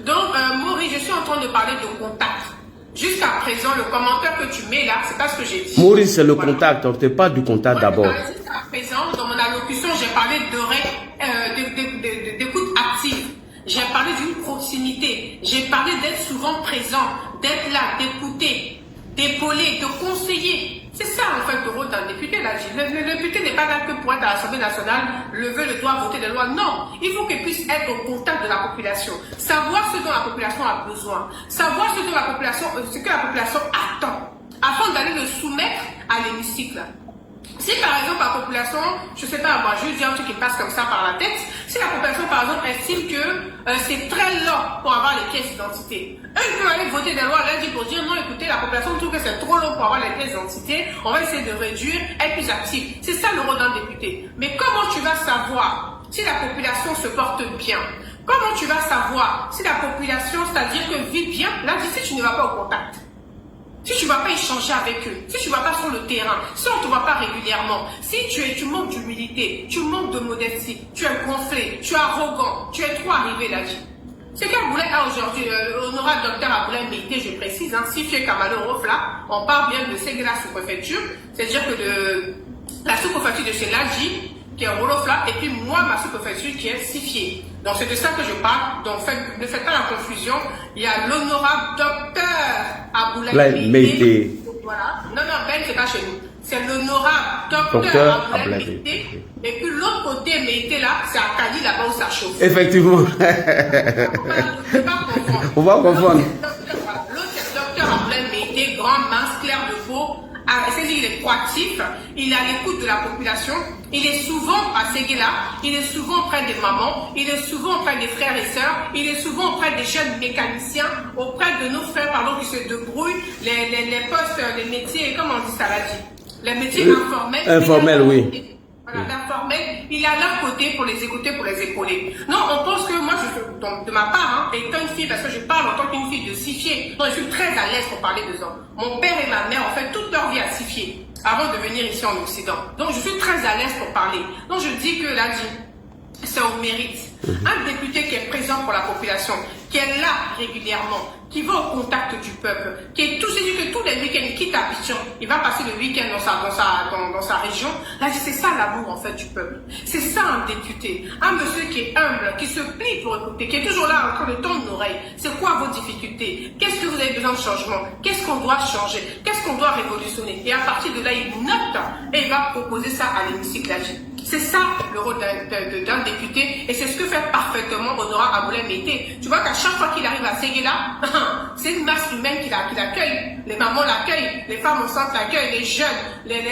Donc, Maurice, je suis en train de parler de contact. Jusqu'à présent, le commentaire que tu mets là, c'est pas ce que j'ai dit. Maurice, c'est le contact, on ne fait pas du contact d'abord. Jusqu'à présent, dans mon allocution, j'ai parlé d'écoute active. J'ai parlé d'une proximité. J'ai parlé d'être souvent présent, d'être là, d'écouter, d'épauler, de conseiller. C'est ça en fait le rôle d'un député. Là. Le député n'est pas là que pour être à l'Assemblée nationale, lever le doigt, voter des lois. Non, il faut qu'il puisse être au contact de la population, savoir ce dont la population a besoin, savoir ce que la population attend, afin d'aller le soumettre à l'hémicycle. Si par exemple la population, je ne sais pas, moi je dis un truc qui passe comme ça par la tête, si la population par exemple estime que c'est très long pour avoir les pièces d'identité, eux ils peuvent aller voter des lois lundi pour dire non écoutez la population trouve que c'est trop long pour avoir les pièces d'identité, on va essayer de réduire, être plus active. C'est ça le rôle d'un député. Mais comment tu vas savoir si la population se porte bien? Comment tu vas savoir si la population, c'est-à-dire que vit bien, là si tu ne vas pas au contact? Si tu ne vas pas échanger avec eux, si tu ne vas pas sur le terrain, si on ne te voit pas régulièrement, si tu manques d'humilité, tu manques de modestie, tu es gonflé, tu es arrogant, tu es trop arrivé là. C'est qu'Aboulay a aujourd'hui, honorable docteur Aboulay Meïté, je précise, Sifié Kamalo Rofla, on parle bien de Séguéla sous-préfecture, c'est-à-dire que de la sous-préfecture de chez Ladji, qui est Rolofla, et puis moi, ma sous-préfecture qui est Sifié. Donc c'est de ça que je parle, donc ne faites pas la confusion. Il y a l'honorable docteur Aboulay Meïté. Voilà. Non, Ben, c'est pas chez nous. C'est l'honorable docteur Aboulay Meïté. Et puis l'autre côté Meïté là, c'est à Kali là-bas où ça chauffe. Effectivement. On va confondre. L'autre c'est docteur Aboulay Meïté, grand, mince, clair de peau. C'est-à-dire qu'il est proactif, il est à l'écoute de la population, il est souvent à Séguéla, il est souvent auprès des mamans, il est souvent auprès des frères et sœurs, il est souvent auprès des jeunes mécaniciens, auprès de nos frères qui se débrouillent, les postes, les métiers, comment on dit ça là dit, les métiers informels. Informels, oui. Voilà, l'informel, il est à leur côté pour les écouter, pour les épauler. Non, on pense que moi, donc, de ma part, étant une fille, parce que je parle en tant qu'une fille de Sifié, donc je suis très à l'aise pour parler de ça. Mon père et ma mère ont fait toute leur vie à Sifié, avant de venir ici en Occident. Donc je suis très à l'aise pour parler. Donc je dis que là, c'est au mérite. Un député qui est présent pour la population, qui est là régulièrement, qui va au contact du peuple, qui est tout, c'est-à-dire que tous les week-ends, il quitte Abidjan, il va passer le week-end dans sa région. Là, c'est ça l'amour en fait du peuple. C'est ça un député. Un monsieur qui est humble, qui se plie pour écouter, qui est toujours là en train de tendre l'oreille. C'est quoi vos difficultés? Qu'est-ce que vous avez besoin de changement? Qu'est-ce qu'on doit changer? Qu'est-ce qu'on doit révolutionner? Et à partir de là, il note et il va proposer ça à l'hémicycle. C'est ça le rôle d'un député et c'est ce que fait parfaitement honorable Aboulay Meïté. Tu vois qu'à chaque fois qu'il arrive à Séguéla, c'est une masse humaine qui l'accueille. Les mamans l'accueillent, les femmes enceintes l'accueillent, les jeunes, les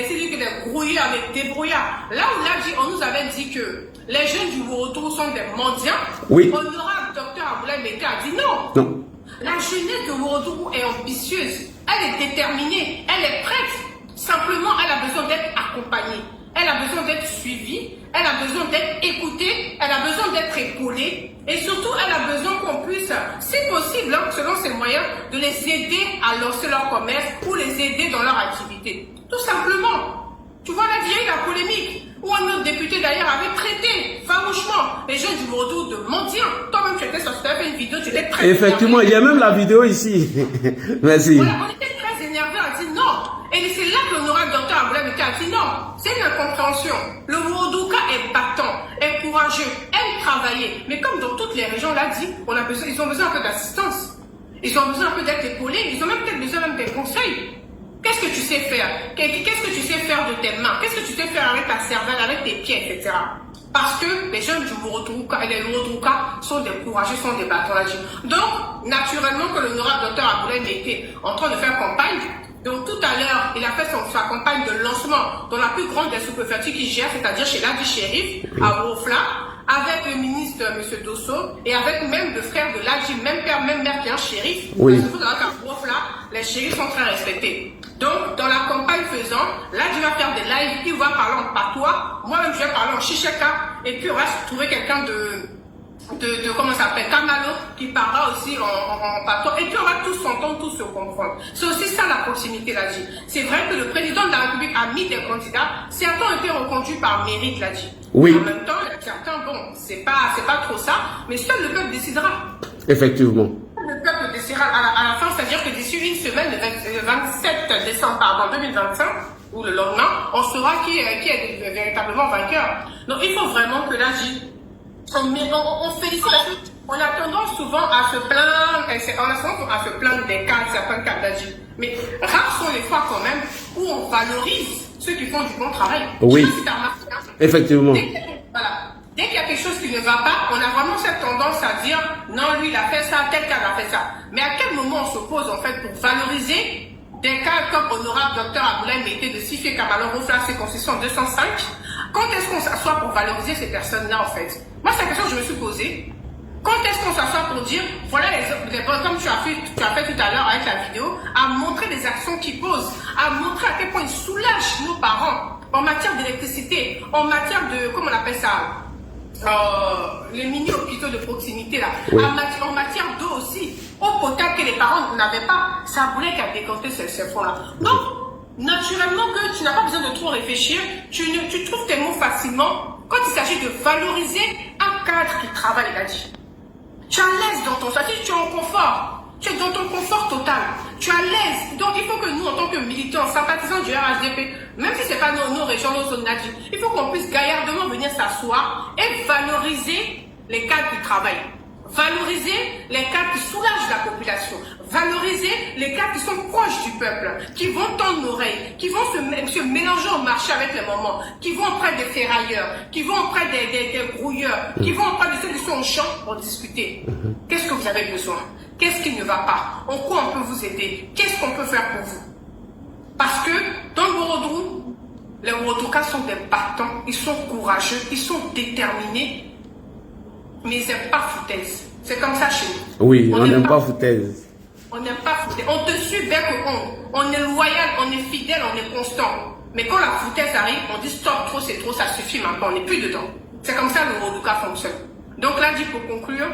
grouillards, les débrouillards. Là où on nous avait dit que les jeunes du Woroto sont des mendiants, oui. Honorable docteur Aboulay Meïté a dit non. Non. La jeunesse de Woroto est ambitieuse, elle est déterminée, elle est prête. Simplement, elle a besoin d'être accompagnée. Elle a besoin d'être suivie, elle a besoin d'être écoutée, elle a besoin d'être épaulée et surtout elle a besoin qu'on puisse, si possible, selon ses moyens, de les aider à lancer leur commerce ou les aider dans leur activité. Tout simplement. Tu vois la vieille, la polémique, où un autre député d'ailleurs avait traité farouchement les jeunes du Bordeaux de mendiants. Toi-même tu étais sorti, tu avais fait une vidéo, tu étais très Effectivement, il y a même la vidéo ici. Merci. Voilà, on était très énervés, on a dit non. Et c'est là que l'honorable docteur Aboulay Meïté a dit non, c'est une incompréhension. Le Wodouka est battant, est courageux, aime travailler. Mais comme dans toutes les régions, là dit, ils ont besoin un peu d'assistance. Ils ont besoin un peu d'être épaulés, ils ont même peut-être besoin même des conseils. Qu'est-ce que tu sais faire? Qu'est-ce que tu sais faire de tes mains? Qu'est-ce que tu sais faire avec ta cervelle, avec tes pieds, etc. Parce que les jeunes du Wodouka et les Wodouka sont des courageux, sont des battants. Donc, naturellement que l'honorable docteur Aboulay Meïté en train de faire campagne. Donc tout à l'heure, il a fait sa campagne de lancement dans la plus grande des sous-préfectures qui gère, c'est-à-dire chez Ladji Chérif, à Wofla, avec le ministre M. Dosso, et avec même le frère de Ladji, même père, même mère qui est un shérif. Oui. Parce qu'il faut savoir qu'à Wofla, les shérifs sont très respectés. Donc, dans la campagne faisant, Ladji va faire des lives, il va parler en patois, moi-même je vais parler en chicheka, et puis on va trouver quelqu'un comment ça s'appelle, Kamalo, qui parlera aussi en patron, et puis on va tous s'entendre, tous se comprendre. C'est aussi ça la proximité, l'a dit. C'est vrai que le président de la République a mis des candidats, certains ont été reconduits par mérite, l'a dit. Oui. En même temps, certains, bon, c'est pas trop ça, mais seul le peuple décidera. Effectivement. Le peuple décidera à la fin, c'est-à-dire que d'ici une semaine, le 27 décembre, pardon, 2025, ou le lendemain, on saura qui est véritablement vainqueur. Donc il faut vraiment que là, on félicite, on a tendance souvent à se plaindre, des cas, certains cas d'agir. Mais rares sont les fois quand même où on valorise ceux qui font du bon travail. Oui. Je sais pas si t'as remarqué, hein. Effectivement. Dès qu'il y a quelque chose qui ne va pas, on a vraiment cette tendance à dire non, lui il a fait ça, tel cas a fait ça. Mais à quel moment on s'oppose en fait pour valoriser des cas comme honorable Dr Aboulaye Meïté de Sifie Kamalo Roufla, c'est Constitution 205? Quand est-ce qu'on s'assoit pour valoriser ces personnes-là en fait? Moi, c'est la question que je me suis posée. Quand est-ce qu'on s'assoit pour dire, voilà les bonnes, comme tu as fait tout à l'heure avec la vidéo, à montrer des actions qui posent, à montrer à quel point ils soulagent nos parents en matière d'électricité, en matière de, comment on appelle ça, les mini-hôpitaux de proximité là, oui. En matière d'eau aussi, eau potable que les parents n'avaient pas, ça voulait qu'à décanter ces fonds-là. Donc, naturellement que tu n'as pas besoin de trop réfléchir, tu trouves tes mots facilement quand il s'agit de valoriser un cadre qui travaille, il a dit. Tu es à l'aise dans ton statut, tu es en confort. Tu es dans ton confort total. Tu es à l'aise. Donc, il faut que nous, en tant que militants, sympathisants du RHDP, même si ce n'est pas nos régions, nos zones natives, il faut qu'on puisse gaillardement venir s'asseoir et valoriser les cadres qui travaillent. Valoriser les cadres qui soulagent la population. Valoriser les cadres qui sont proches du peuple, qui vont tendre l'oreille, qui vont se mélanger au marché avec les moments, qui vont auprès des ferrailleurs, qui vont auprès des brouilleurs, qui vont auprès de ceux qui sont au champ pour discuter. Qu'est-ce que vous avez besoin? Qu'est-ce qui ne va pas? En quoi on peut vous aider? Qu'est-ce qu'on peut faire pour vous? Parce que dans le Worodrou, les Worodroukas sont des battants, ils sont courageux, ils sont déterminés, mais ils n'aiment pas foutaise. C'est comme ça chez nous. Oui, on n'aime pas foutaise. On n'aime pas foutaise. On te suit bec au ongle. On est loyal, on est fidèle, on est constant. Mais quand la foutaise arrive, on dit stop, trop c'est trop, ça suffit maintenant, on n'est plus dedans. C'est comme ça le Worodrouka fonctionne. Donc là, dit pour conclure,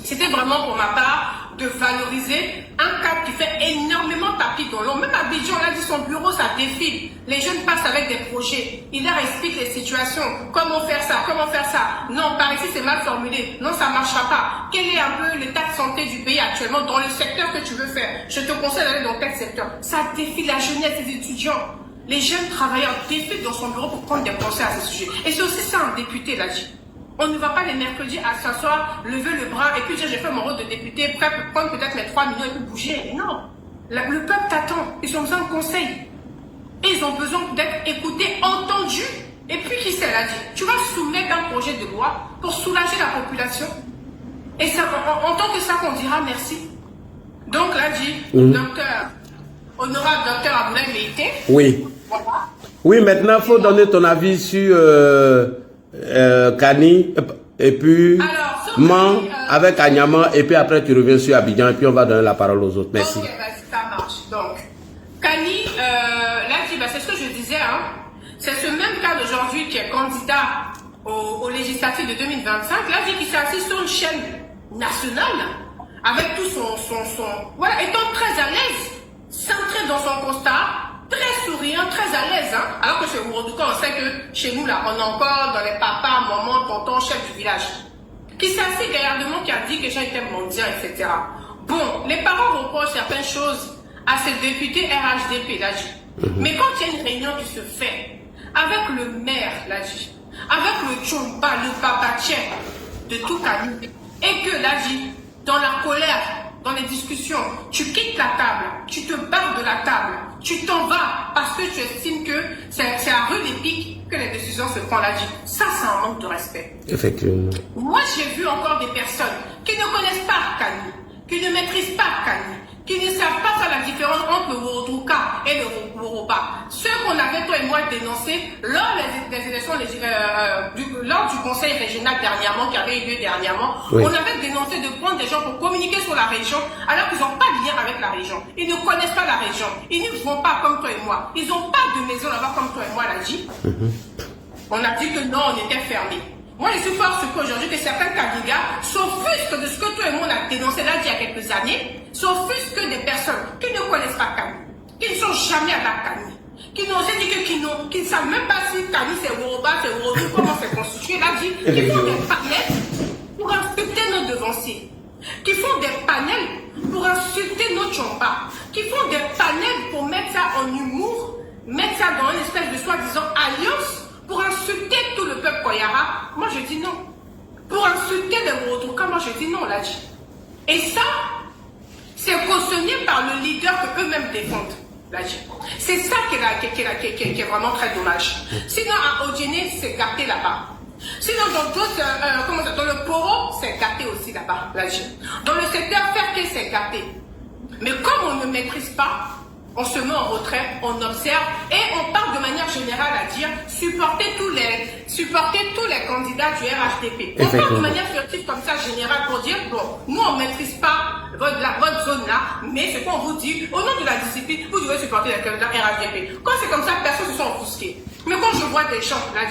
c'était vraiment pour ma part de valoriser un cadre qui fait énormément tapis dans l'ombre. Même à Abidjan, là, dit son bureau, ça défile. Les jeunes passent avec des projets. Il leur explique les situations. Comment faire ça? Comment faire ça? Non, par ici, c'est mal formulé. Non, ça ne marchera pas. Quel est un peu l'état de santé du pays actuellement dans le secteur que tu veux faire? Je te conseille d'aller dans tel secteur. Ça défile la jeunesse des étudiants. Les jeunes travailleurs défilent dans son bureau pour prendre des conseils à ce sujet. Et c'est aussi ça un député, là, dit. On ne va pas les mercredis à s'asseoir, lever le bras et puis dire j'ai fait mon rôle de député, prêt pour prendre peut-être mes 3 millions et puis bouger. Non. Le peuple t'attend. Ils ont besoin de conseils. Et ils ont besoin d'être écoutés, entendus. Et puis qui sait, là dit, tu vas soumettre un projet de loi pour soulager la population. Et ça, en tant que ça qu'on dira merci. Donc là dit, honorable docteur Aboulaye Meïté. Oui. Voilà. Oui, maintenant il faut donner ton avis sur Kani et puis Man avec Anyama et puis après tu reviens sur Abidjan et puis on va donner la parole aux autres. Merci. Ok, ça marche. Donc, Kani, là, c'est ce que je disais, hein, c'est ce même cas d'aujourd'hui qui est candidat aux législatives de 2025, là, qui s'est assis sur une chaîne nationale avec tout son voilà, étant très à l'aise, centré dans son constat, très souriant, très à l'aise, hein? Alors que chez Worodrouka, on sait que chez nous, là, on est encore dans les papas, mamans, tontons, chefs du village. Qui s'est assez gaillardement, qui a dit que les gens étaient mondiaux, etc. Bon, les parents reprochent certaines choses à ces députés RHDP, là, mais quand il y a une réunion qui se fait avec le maire, là, avec le Tchomba, le Babatien de tout Kani, et que, là, dans la colère, dans les discussions, tu quittes la table, tu te barres de la table, tu t'en vas parce que tu estimes que c'est à rue des pics que les décisions se prennent là. Ça, c'est un manque de respect. Effectivement. Moi, j'ai vu encore des personnes qui ne connaissent pas Kani, qui ne maîtrisent pas Kani, qui ne savent pas faire la différence entre le Worodrouka et le Woroba. Ceux qu'on avait, toi et moi, dénoncés lors des élections, lors du conseil régional dernièrement, qui avait eu lieu dernièrement, oui. On avait dénoncé de prendre des gens pour communiquer sur la région, alors qu'ils n'ont pas de lien avec la région. Ils ne connaissent pas la région. Ils ne vont pas comme toi et moi. Ils n'ont pas de maison là-bas comme toi et moi l'a dit. On a dit que non, on était fermés. Moi, je suis fort surpris aujourd'hui que certains candidats s'offusquent de ce que tout le monde a dénoncé là il y a quelques années, s'offusquent des personnes qui ne connaissent pas Kani, qui ne sont jamais à la Kani, qui n'ont dit qui ne savent même pas si Kani c'est Woroba, c'est Woroba, comment c'est constitué, là dit, qui font des panels pour insulter nos devanciers, qui font des panels pour insulter nos chambas, qui font des panels pour mettre ça en humour, mettre ça dans une espèce de soi-disant alliance, pour insulter tout le peuple Koyara. Moi je dis non. Pour insulter les Wodouka, moi je dis non, là dit. Et ça, c'est cautionné par le leader que eux-mêmes défendent. C'est ça qui est vraiment très dommage. Sinon, à Odjene, c'est gâté là-bas. Sinon, dans d'autres, dans le Poro, c'est gâté aussi là-bas. Dans le secteur Ferté, c'est gâté. Mais comme on ne maîtrise pas, on se met en retrait, on observe et on parle de manière générale à dire supporter tous les candidats du RHDP. On parle de manière furtive comme ça générale pour dire bon, nous on ne maîtrise pas votre zone là, mais c'est qu'on vous dit au nom de la discipline, vous devez supporter les candidats RHDP. Quand c'est comme ça, personne ne se sent offusqué. Mais quand je vois des gens là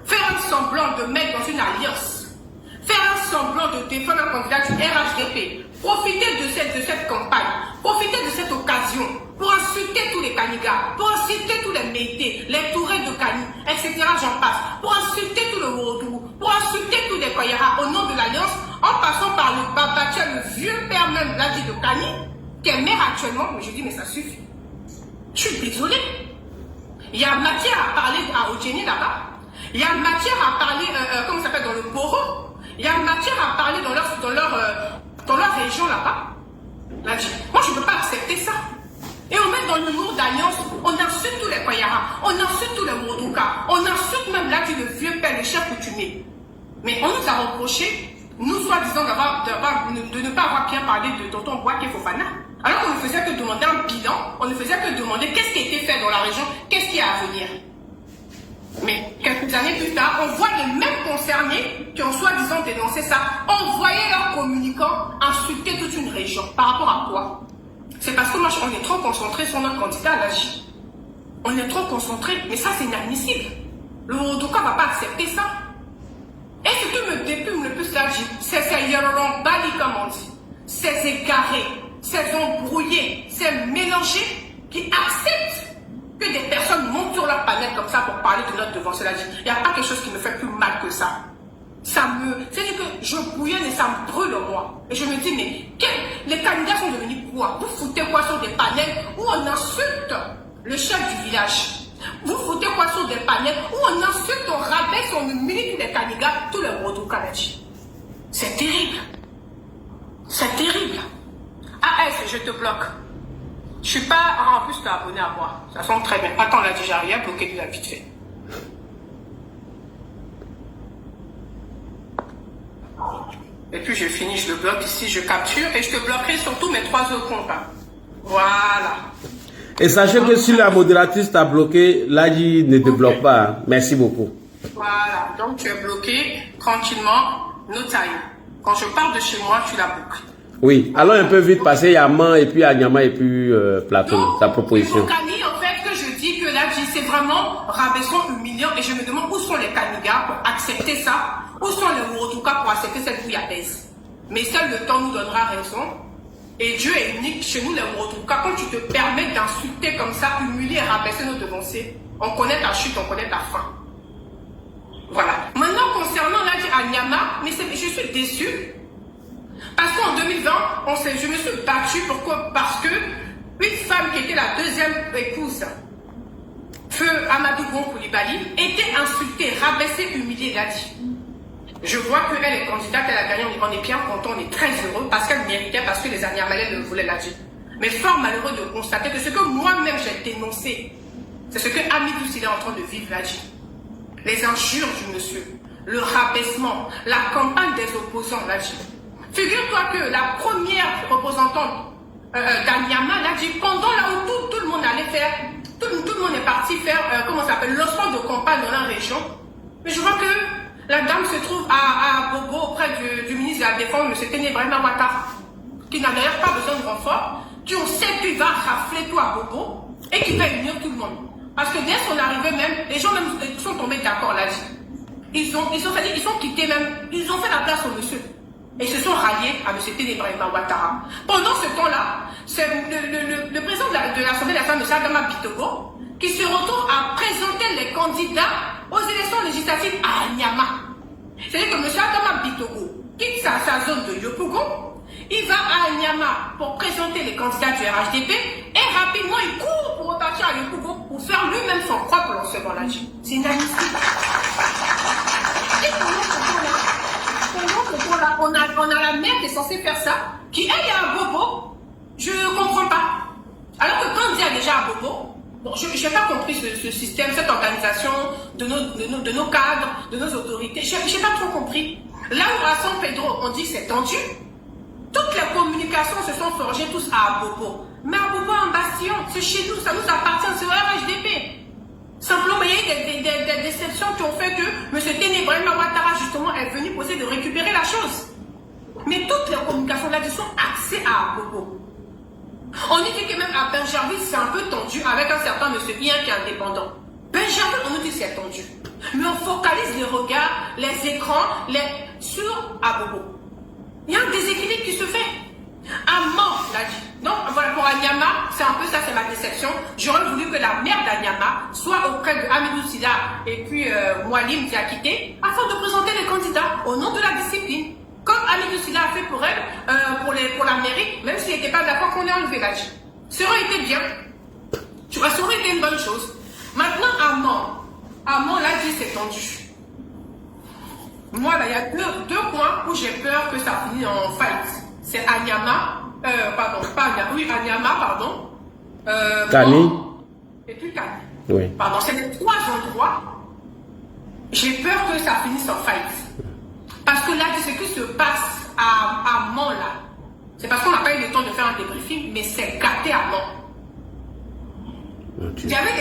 faire un semblant de mettre dans une alliance, faire un semblant de défendre un candidat du RHDP, profiter de cette campagne, profiter de cette occasion pour insulter tous les Kanigas, pour insulter tous les Métis, les Tourés de Kani, etc. J'en passe, pour insulter tout le Wodou, pour insulter tous les Koyara au nom de l'Alliance, en passant par le Babatia, le vieux père même là de Kani, qui est maire actuellement. Mais je dis, mais ça suffit. Je suis désolée. Il y a matière à parler à Odjene là-bas. Il y a matière à parler, comment ça s'appelle, dans le Poro. Il y a matière à parler dans leur région là-bas. Moi, je ne peux pas accepter ça. Et on met dans le nom d'alliance, on insulte tous les Koyara, on insulte tous les Wodouka, on insulte même là le vieux père, le chef coutumier. Mais on nous a reproché, nous soi-disant de ne pas avoir bien parlé de Tonton Boaké Fofana. Alors qu'on ne faisait que demander un bilan, on ne faisait que demander qu'est-ce qui a été fait dans la région, qu'est-ce qui est à venir. Mais quelques années plus tard, on voit les mêmes concernés qui ont soi-disant dénoncé ça, envoyer leurs communicants insulter toute une région. Par rapport à quoi? C'est parce que moi, on est trop concentré sur notre candidat à l'AJ. On est trop concentré, mais ça c'est inadmissible. Le Wodouka ne va pas accepter ça. Et ce qui me déprime le plus là, c'est ces Yororambali, comme on dit. Ces égarés, ces embrouillés, ces mélangés qui acceptent que des personnes montent sur leur panel comme ça pour parler de notre devant. Cela dit, il n'y a pas quelque chose qui me fait plus mal que ça. C'est-à-dire que je bouillonne et ça me brûle en moi. Et je me dis, mais les candidats sont devenus quoi? Vous foutez quoi sur des panels où on insulte le chef du village? Vous foutez quoi sur des panels où on insulte, on rabaisse, on humilie tous les candidats, tous les Wodouka? C'est terrible. C'est terrible. AS, je te bloque. Je suis pas... Ah, en plus, tu es abonné à moi. Ça sent très bien. Attends, là, déjà rien, bloqué de la vite fait. Et puis, je finis, je le bloque ici, je capture et je te bloquerai sur tous mes 3 autres comptes. Voilà. Et sachez que si la modératrice t'a bloqué, l'ADI ne te bloque pas. Merci beaucoup. Voilà. Donc, tu es bloqué tranquillement, no time. Quand je pars de chez moi, tu la boucles. Oui, allons un peu vite passer Yaman et puis Anyama et puis Platon, ta proposition. Pour Kani, en fait, que je dis que là, c'est vraiment rabaissant, humiliant et je me demande où sont les Kanigas pour accepter ça, où sont les Wodouka pour accepter cette bouillabaisse. Mais seul le temps nous donnera raison. Et Dieu est unique chez nous, les Wodouka. Quand tu te permets d'insulter comme ça, humilier et rabaisser nos devanciers, on connaît ta chute, on connaît ta fin. Voilà. Maintenant, concernant là, Anyama, mais je suis déçue. Parce qu'en 2020, je me suis battue. Pourquoi? Parce que une femme qui était la deuxième épouse, Feu Amadou Bon Koulibaly, était insultée, rabaissée, humiliée, l'a dit. Je vois qu'elle est candidate, elle a gagné, on est bien content, on est très heureux parce qu'elle méritait, parce que les Anyamalais le voulaient, l'a dit. Mais fort malheureux de constater que ce que moi-même j'ai dénoncé, c'est ce que Amidou il est en train de vivre, l'a dit. Les injures du monsieur, le rabaissement, la campagne des opposants, l'a dit. Figure-toi que la première représentante d'Anyama l'a dit pendant là où tout le monde allait faire, tout le monde est parti faire, comment ça s'appelle, lancement de campagne dans la région. Mais je vois que la dame se trouve à Bobo auprès du ministre de la Défense, M. Ténébrahima Ouattara, qui n'a d'ailleurs pas besoin de renfort, qui on sait qu'il va rafler tout à Bobo et qui va unir tout le monde. Parce que dès son arrivée même, les gens même sont tombés d'accord là-dessus. ils ont quitté même, ils ont fait la place au monsieur. Et se sont ralliés à M. Ténébrahima Ouattara. Pendant ce temps-là, c'est le président de l'Assemblée nationale, M. Adama Bitogo, qui se retrouve à présenter les candidats aux élections législatives à Anyama. C'est-à-dire que M. Adama Bitogo quitte sa zone de Yopougon, il va à Anyama pour présenter les candidats du RHDP et rapidement il court pour repartir à Yopougon pour faire lui-même son propre lancement là. C'est inadmissible. Et on a la mère qui est censée faire ça, qui elle est à Bobo, je ne comprends pas. Alors que quand il y a déjà à Bobo, bon, je n'ai pas compris ce système, cette organisation de nos cadres, de nos autorités, je n'ai pas trop compris. Là où à San Pedro, on dit que c'est tendu, toutes les communications se sont forgées tous à Bobo. Mais à Bobo en Bastion, c'est chez nous, ça nous appartient, c'est au RHDP. Simplement, il y a eu des déceptions qui ont fait que M. Ténébrahima Ouattara, justement, est venu pour essayer de récupérer la chose. Mais toutes les communications là sont axées à Bobo. On dit que même à Benjerville, c'est un peu tendu avec un certain M. Bien qui est indépendant. Benjerville, on nous dit que c'est tendu. Mais on focalise les regards, les écrans, sur Bobo. Il y a un déséquilibre qui se fait. Un mort, l'a dit. Donc voilà, pour Anyama, c'est un peu ça, c'est ma déception. J'aurais voulu que la mère d'Anyama soit auprès de Hamidou Silla et puis Moualim Diakité afin de présenter les candidats au nom de la discipline. Comme Hamidou Silla a fait pour elle, pour la mairie, même s'il n'était pas d'accord qu'on ait enlevé l'âge. Ça aurait été bien. Tu vois, ça aurait été une bonne chose. Maintenant, Amon, là, dit c'est tendu. Moi, là, il y a deux points où j'ai peur que ça finisse en fight. C'est Anyama, Anyama, pardon. Kani. Et puis Kani. Oui. Pardon, c'est les trois endroits. J'ai peur que ça finisse en fight. Parce que là, ce qui se passe à Mont, là, c'est parce qu'on n'a pas eu le temps de faire un débriefing, mais c'est gâté à Mont. Il y avait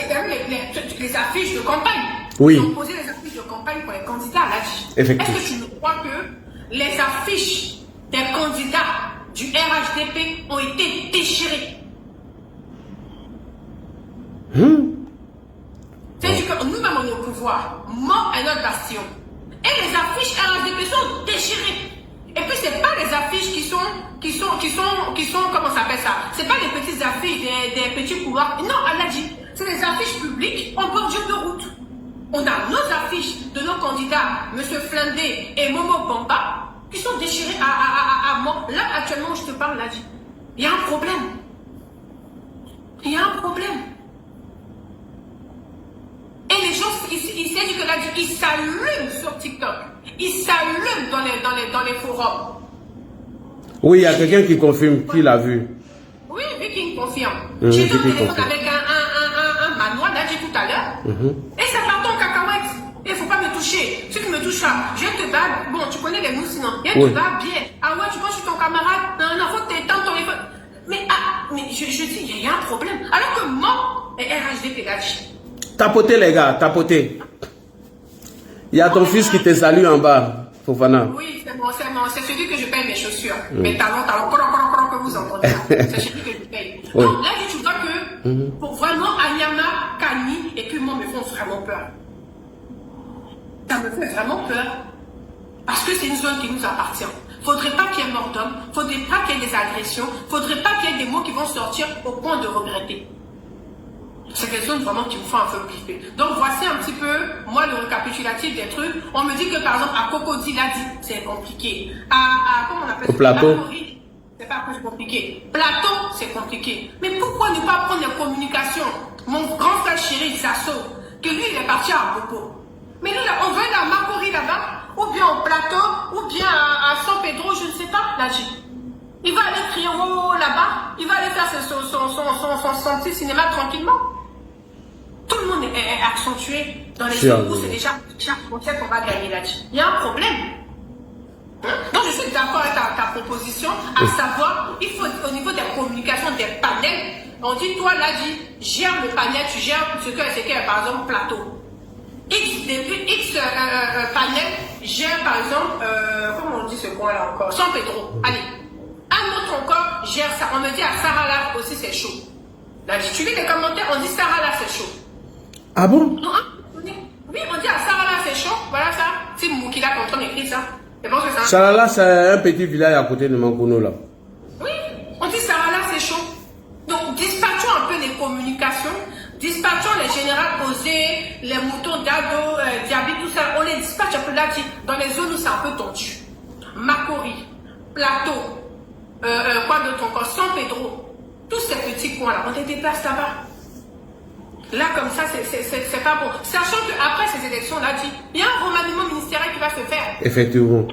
les affiches de campagne. Oui. Ils ont posé les affiches de campagne pour les candidats à l'âge. Effectivement. Est-ce que tu me crois que les affiches des candidats du RHDP ont été déchirées? C'est-à-dire que nous-mêmes, on est au pouvoir. Mort est notre bastion. Et les affiches RHDP sont déchirées. Et puis, ce n'est pas les affiches qui sont, comment ça s'appelle ça? Ce n'est pas les petites affiches, des petits couloirs. Non, elle a dit. C'est des affiches publiques en bordure de route. On a nos affiches de nos candidats, M. Flindé et Momo Bamba, qui sont déchirés à mort. Là, actuellement, je te parle, là, il y a un problème. Il y a un problème. Et les gens, ils s'allument sur TikTok. Ils s'allument dans les forums. Oui, il y a quelqu'un qui confirme, qui l'a vu. Oui, Viking confirme. J'ai eu un téléphone avec un manoir, là, j'ai tout à l'heure. Et ça part en cacahuète. Il ne faut pas me toucher. Si tu me touches là, je te bats. Bon, tu connais les mots sinon. Je te bats bien. Ah ouais, tu penses que je suis ton camarade. Non, faut que tu éteignes ton téléphone. Mais je dis, il y a un problème. Alors que moi, et RHDP l'a dit. Tapotez les gars, tapotez. Il y a ton fils qui te salue en bas, Fofana. Oui, c'est celui que je paye mes chaussures. Mes talons, que vous entendez. C'est celui que je paye. Oui. Donc là, tu vois que pour vraiment Anyama, Kani et puis moi me font vraiment peur. Ça me fait vraiment peur. Parce que c'est une zone qui nous appartient. Faudrait pas qu'il y ait mort d'homme, faudrait pas qu'il y ait des agressions, faudrait pas qu'il y ait des mots qui vont sortir au point de regretter. C'est des zones vraiment qui me font un peu flipper. Donc voici un petit peu, moi, le récapitulatif des trucs. On me dit que par exemple, à Cocody, là, c'est compliqué. Comment on appelle ça? Au plateau. C'est pas que c'est compliqué. Plateau, c'est compliqué. Mais pourquoi ne pas prendre les communications? Mon grand frère chéri, Sasso, que lui, il est parti à Bobo. Mais nous, là, on veut à Makori là-bas, ou bien au plateau, ou bien à San Pedro, je ne sais pas, là, il va aller crier oh là-bas, il va aller faire son petit cinéma tranquillement. Tout le monde est accentué dans les zones où c'est déjà chaque frontière qu'on va gagner là-dessus. Il y a un problème. Donc je suis d'accord avec ta proposition, à savoir, il faut au niveau des communications, des panels, on dit toi là, gère le panel, tu gères ce qu'est par exemple plateau. X panel gère par exemple, comment on dit ce coin là encore, San Pedro. Allez, un autre encore gère ça. On me dit à Sarala aussi c'est chaud. Là, tu lis les commentaires, on dit Sarala c'est chaud. Ah bon? Oui, on dit à Sarala c'est chaud, voilà ça. village en train d'écrire ça. C'est bon, c'est ça? Sarala, c'est un petit village à côté de Mankono, là. Oui, on dit Sarala, c'est chaud. Donc, dispatchons un peu les communications, dispatchons les généraux posés, les moutons d'Ado, Diaby, tout ça. On les dispatche un peu là, dans les zones où c'est un peu tendu. Makori, Plateau, quoi d'autre encore, San Pedro, tous ces petits coins-là, on les déplace là-bas. Là, comme ça, c'est pas bon. Sachant qu'après ces élections-là, il y a un remaniement ministériel qui va se faire. Effectivement.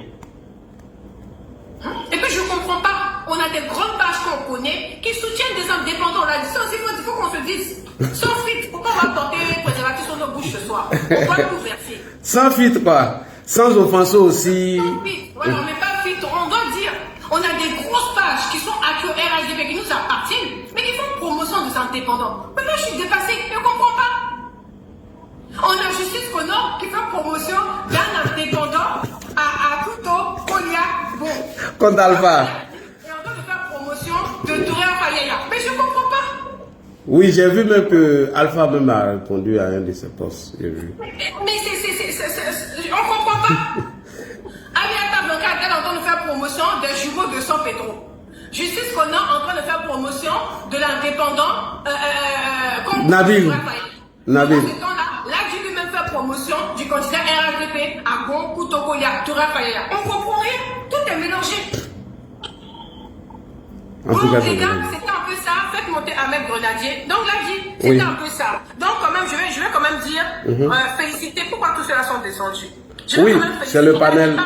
Et puis, je ne comprends pas. On a des grandes pages qu'on connaît qui soutiennent des indépendants. On a dit ça aussi, il faut qu'on se dise. Sans fuite, pourquoi on va porter préservatif sur nos bouches ce soir? On doit tout verser. Sans fuite, quoi. Sans offenser aussi. Sans fuite. Voilà, on n'est pas fuite. On doit dire. On a des grosses pages qui sont acquis au RHDP, qui nous appartiennent, mais qui font promotion des indépendants. Mais moi, je suis dépassée. Je ne comprends pas. On a Justice Connor qui fait promotion d'un indépendant à Couteau, Kolia, bon. Contre Alpha. Et on doit faire promotion de Touré Fayaya. Mais je ne comprends pas. Oui, j'ai vu même que Alpha même a répondu à un de ses postes. J'ai vu. Mais on ne comprend pas. Aliata Blanca est en train de faire promotion des jumeaux de San Pedro. Justice Connor en train de faire promotion de l'indépendant Nabil. Nabil. Là, tu lui même faire promotion du candidat RHDP à Gon, Koutokoya, Toura Fayaya. On ne comprend rien. Tout est mélangé. En tout cas, les gars, c'était un peu ça. Faites monter Ahmed Grenadier. Donc là, c'était un peu ça. Donc quand même, je vais quand même dire féliciter. Pourquoi tous ceux-là sont descendus? Oui, c'est le panel.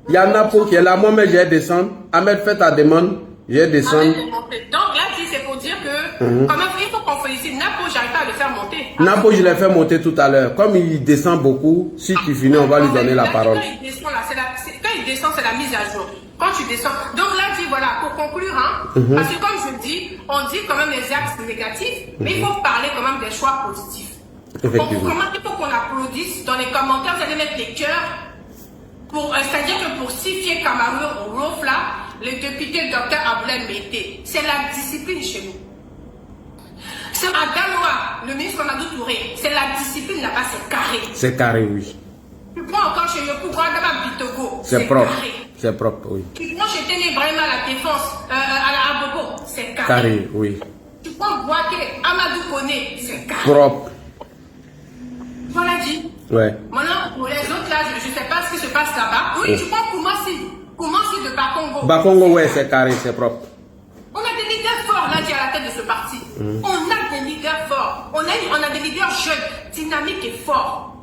Il y a Napo qui est là. Moi-même, j'ai descendu. Ahmed, fais ta demande. J'ai descendu. Donc là, c'est pour dire que quand même, il faut qu'on félicite Napo. J'arrive pas à le faire monter. Napo, je l'ai fait monter tout à l'heure. Comme il descend beaucoup, si tu finis, on va lui donner la parole. Quand il descend, c'est la mise à jour. Quand tu descends. Donc là, voilà, pour conclure, parce que comme je dis, on dit quand même les axes négatifs, mais il faut parler quand même des choix positifs. Effectivement. Il faut qu'on applaudisse dans les commentaires, vous allez mettre les cœurs. C'est-à-dire que pour Sifié Camarou au Rofla, le député Dr Aboulaye Mété, c'est la discipline chez nous. C'est à Daloa, le ministre Mamadou Touré, c'est la discipline là-bas, c'est carré. C'est carré, oui. Tu prends encore chez Yopou Guadama Bitogo, c'est propre. Carré. C'est propre, oui. Tu prends chez Téné Ibrahima à la défense, à la Abobo, c'est carré. Carré, oui. Tu prends Boaké, Amadou Koné, c'est carré. Propre. Voilà dit. Ouais. Maintenant, pour les autres là, je ne sais pas ce qui se passe là-bas. Oui, tu prends Koumassi de Bakongo. Bakongo, ouais, c'est carré, c'est propre. On a des leaders forts là, qui à la tête de ce parti. On a des leaders forts. On a des leaders jeunes, dynamiques et forts.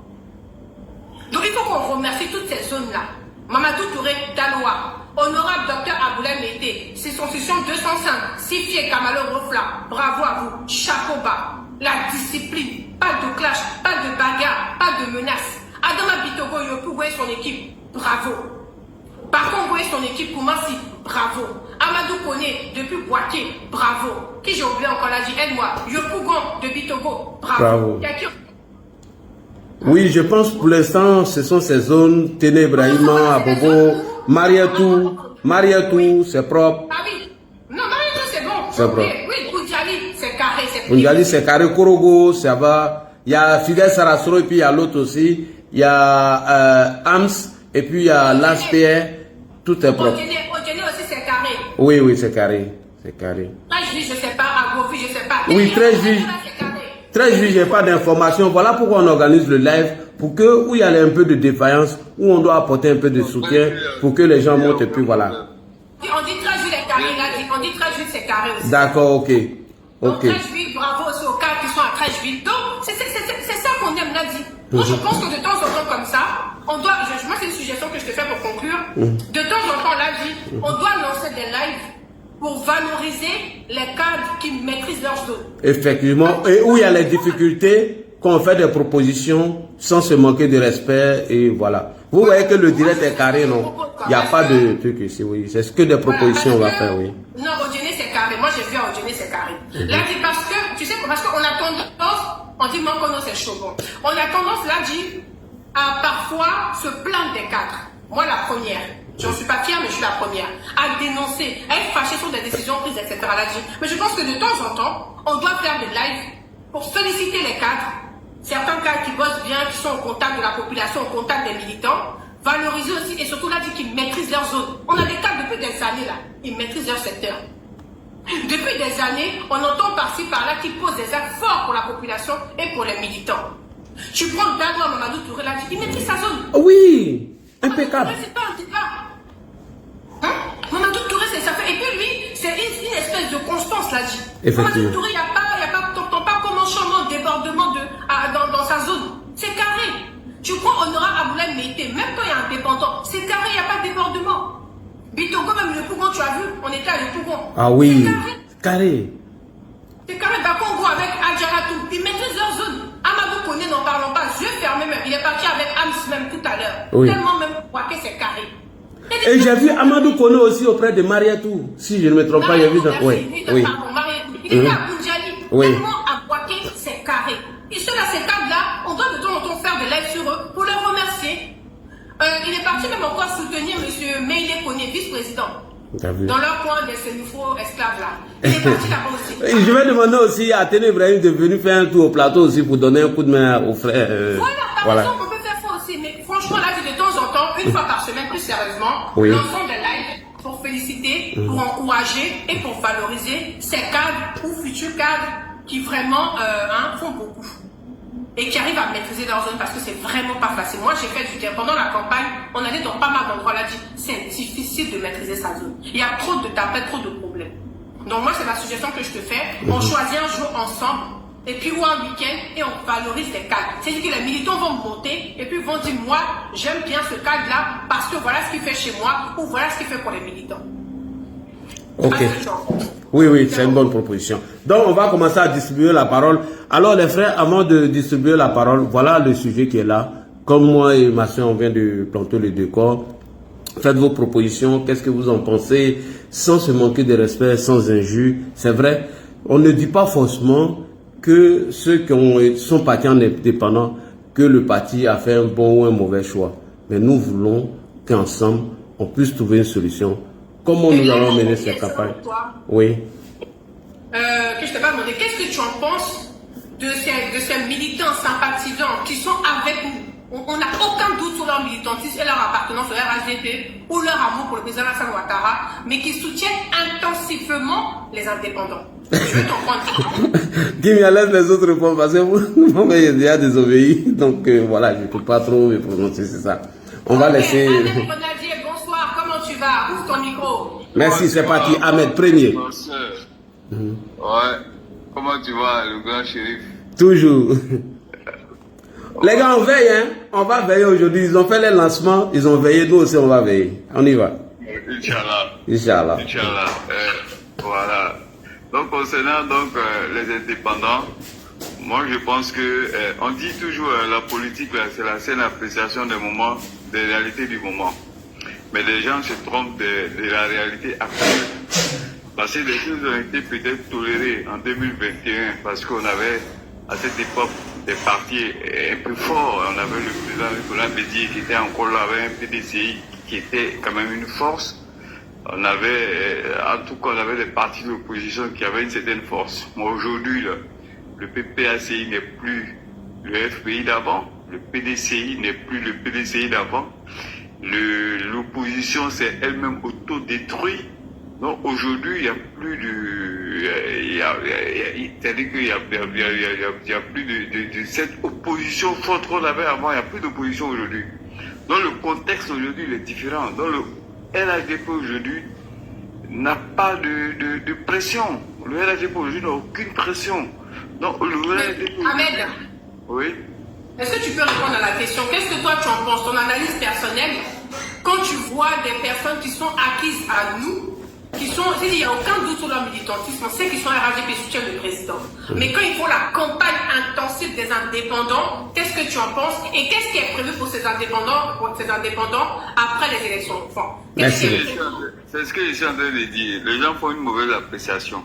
Donc il faut qu'on remercie toutes ces zones-là. Mamadou Touré, Daloa, honorable Dr Aboulaye Mété, c'est son session 205, Sifié Kamalo Rofla, bravo à vous, chapeau bas. La discipline, pas de clash, pas de bagarre, pas de menace. Adama Bitogo Yopou et son équipe, bravo. Bakongo et son équipe, Koumassi, bravo. Amadou Koné, depuis Boaké, bravo. Qui j'ai oublié encore là, dit aide-moi. Yopougon de Bitogo, bravo. Oui, je pense pour l'instant, ce sont ces zones, Téné Ibrahima, Abobo, Mariatou, c'est propre. Ah oui. Non, Mariatou, c'est bon. C'est propre. Oui, Koudjali, c'est carré, c'est Koudjali, c'est carré, Korogo, ça va. Il y a Fidel Sarastro et puis il y a l'autre aussi. Il y a Ams et puis il y a Laspierre. Tout est propre. Odjene aussi, c'est carré. Oui, oui, c'est carré. C'est carré. 13 juillet, je sais pas. Agofi, je sais pas. Oui, 13 juillet. 13 juillet, j'ai pas d'informations. Voilà pourquoi on organise le live. Pour que, où il y a un peu de défaillance, où on doit apporter un peu de soutien pour que les gens montent et puis voilà. On dit 13 juillet, c'est carré. On dit 13 juillet, c'est carré aussi. D'accord, ok. Donc 13 juillet, bravo aussi aux cas qui sont à 13 juillet. Donc, c'est ça qu'on aime, là dit. Moi, je pense que de temps en temps, comme ça, on doit, moi c'est une suggestion que je te fais pour conclure, de temps en temps, là dit, on doit lancer des lives pour valoriser les cadres qui maîtrisent leur zone. Effectivement, et où il y a les difficultés, qu'on fait des propositions sans se manquer de respect, et voilà. Vous voyez que le direct est carré, non? Il n'y a pas de truc ici, oui. C'est ce que des propositions on va faire, oui. Non, Odjene c'est carré. Moi j'ai vu à Odjene c'est carré. Là dit parce que, tu sais, parce qu'on a tendance, on dit Mankono c'est chaud. On a tendance là dit à parfois se plaindre des cadres. Moi la première. Je ne suis pas fière, mais je suis la première. À dénoncer, à être fâchée sur des décisions prises, etc. Là dit. Mais je pense que de temps en temps, on doit faire des lives pour féliciter les cadres. Certains cadres qui bossent bien, qui sont au contact de la population, au contact des militants. valoriser aussi, et surtout là, dit qu'ils maîtrisent leur zone. On a des cas depuis des années là, ils maîtrisent leur secteur. Depuis des années, on entend par-ci par-là qui posent des actes forts pour la population et pour les militants. Tu prends le cas de Mamadou Touré là, il maîtrise sa zone. Oui, impeccable. C'est pas un débat. Hein? Mamadou Touré, c'est ça fait. Et puis lui, c'est une espèce de constance là dit. Mamadou Touré, il n'y a pas, t'entends pas comme un changement de débordement dans sa zone. C'est carré. Tu prends Honorable Aboulaye Meïté, même quand il y a un dépendant, c'est carré, il n'y a pas de débordement. Bitongo, même le Pougon, tu as vu, on était à le Pougon. Ah oui, carré. C'est carré, Bakongo avec Adjaratou, ils maîtrisent leur zone. Amadou Koné, n'en parlons pas, yeux fermés même, il est parti avec Ams même tout à l'heure. Oui. Tellement même, que c'est carré. Et j'ai vu Amadou Koné aussi auprès de Mariatou, si je ne me trompe pas, j'ai vu ça. Oui, oui. Il était à Koundjali, oui. tellement à Boaké, c'est carré. Et ceux-là, ces cadres-là, on doit de temps en temps faire des lives sur eux pour les remercier. Il est parti même encore soutenir M. Meïlé Koné, vice-président. Dans leur coin de ces nouveaux esclaves-là. Il est parti là-bas aussi. Je vais demander aussi à Téné Ibrahim de venir faire un tour au plateau aussi pour donner un coup de main aux frères. Voilà, par exemple, on peut faire ça aussi. Mais franchement, là, de temps en temps, une fois par semaine, plus sérieusement, oui. lançons des lives pour féliciter, pour encourager et pour valoriser ces cadres ou futurs cadres qui vraiment font beaucoup. Et qui arrivent à maîtriser leur zone parce que c'est vraiment pas facile. Moi, j'ai fait du terrain. Pendant la campagne, on allait dans pas mal d'endroits là, dit c'est difficile de maîtriser sa zone. Il y a trop de tapettes, trop de problèmes. Donc moi, c'est la suggestion que je te fais. On choisit un jour ensemble, et puis ou un week-end, et on valorise les cadres. C'est-à-dire que les militants vont monter, et puis vont dire, moi, j'aime bien ce cadre-là, parce que voilà ce qu'il fait chez moi, ou voilà ce qu'il fait pour les militants. Ok. Oui, oui, c'est une bonne proposition. Donc, on va commencer à distribuer la parole. Alors, les frères, avant de distribuer la parole, voilà le sujet qui est là. Comme moi et ma soeur, on vient de planter le décor. Faites vos propositions. Qu'est-ce que vous en pensez? Sans se manquer de respect, sans injure. C'est vrai, on ne dit pas forcément que ceux qui sont partis en indépendant, que le parti a fait un bon ou un mauvais choix. Mais nous voulons qu'ensemble, on puisse trouver une solution. Comment nous allons mener cette campagne? Oui. Que je t'ai pas demandé, qu'est-ce que tu en penses de ces militants sympathisants qui sont avec nous? On n'a aucun doute sur leur militantisme et leur appartenance au RHDP ou leur amour pour le président Alassane Ouattara, mais qui soutiennent intensivement les indépendants. Je veux t'entendre. Qui me laisse les autres répondre parce que vous m'avez déjà désobéi. Donc voilà, je ne peux pas trop me prononcer, c'est ça. On va laisser. Bonsoir, comment tu vas? Ouvre ton micro. Merci, c'est parti. Ahmed, premier. Ouais, comment tu vas, le grand shérif? Toujours. Les gars, on veille, hein. On va veiller aujourd'hui. Ils ont fait les lancements, ils ont veillé, nous aussi on va veiller. On y va. Inch'Allah. Inch'Allah. Inch'Allah. Voilà. Donc, concernant les indépendants, moi je pense que on dit toujours la politique, c'est la saine appréciation des moments, des réalités du moment. Mais les gens se trompent de la réalité actuelle. Parce que les choses ont été peut-être tolérées en 2021 parce qu'on avait à cette époque des partis un peu forts. On avait le président Nicolas Bédier qui était encore là avec un PDCI qui était quand même une force. On avait, en tout cas, on avait des partis d'opposition qui avaient une certaine force. Mais aujourd'hui, le PPACI n'est plus le FPI d'avant, le PDCI n'est plus le PDCI d'avant. L'opposition s'est elle-même autodétruite. Donc aujourd'hui, il n'y a plus c'est-à-dire qu'il n'y a plus de cette opposition forte qu'on avait avant, il n'y a plus d'opposition aujourd'hui. Donc le contexte aujourd'hui il est différent. Donc le RHDP aujourd'hui n'a pas de pression. Le RHDP aujourd'hui n'a aucune pression. Donc le RHDP... Ahmed, oui. Est-ce que tu peux répondre à la question? Qu'est-ce que toi tu en penses, ton analyse personnelle, quand tu vois des personnes qui sont acquises à nous, il n'y a aucun doute sur leur militantisme, on sait qu'ils sont RHDP, soutiennent le président. Mais quand il faut la campagne intensive des indépendants, qu'est-ce que tu en penses? Et qu'est-ce qui est prévu pour ces indépendants après les élections? Merci. C'est ce que je suis en train de dire. Les gens font une mauvaise appréciation.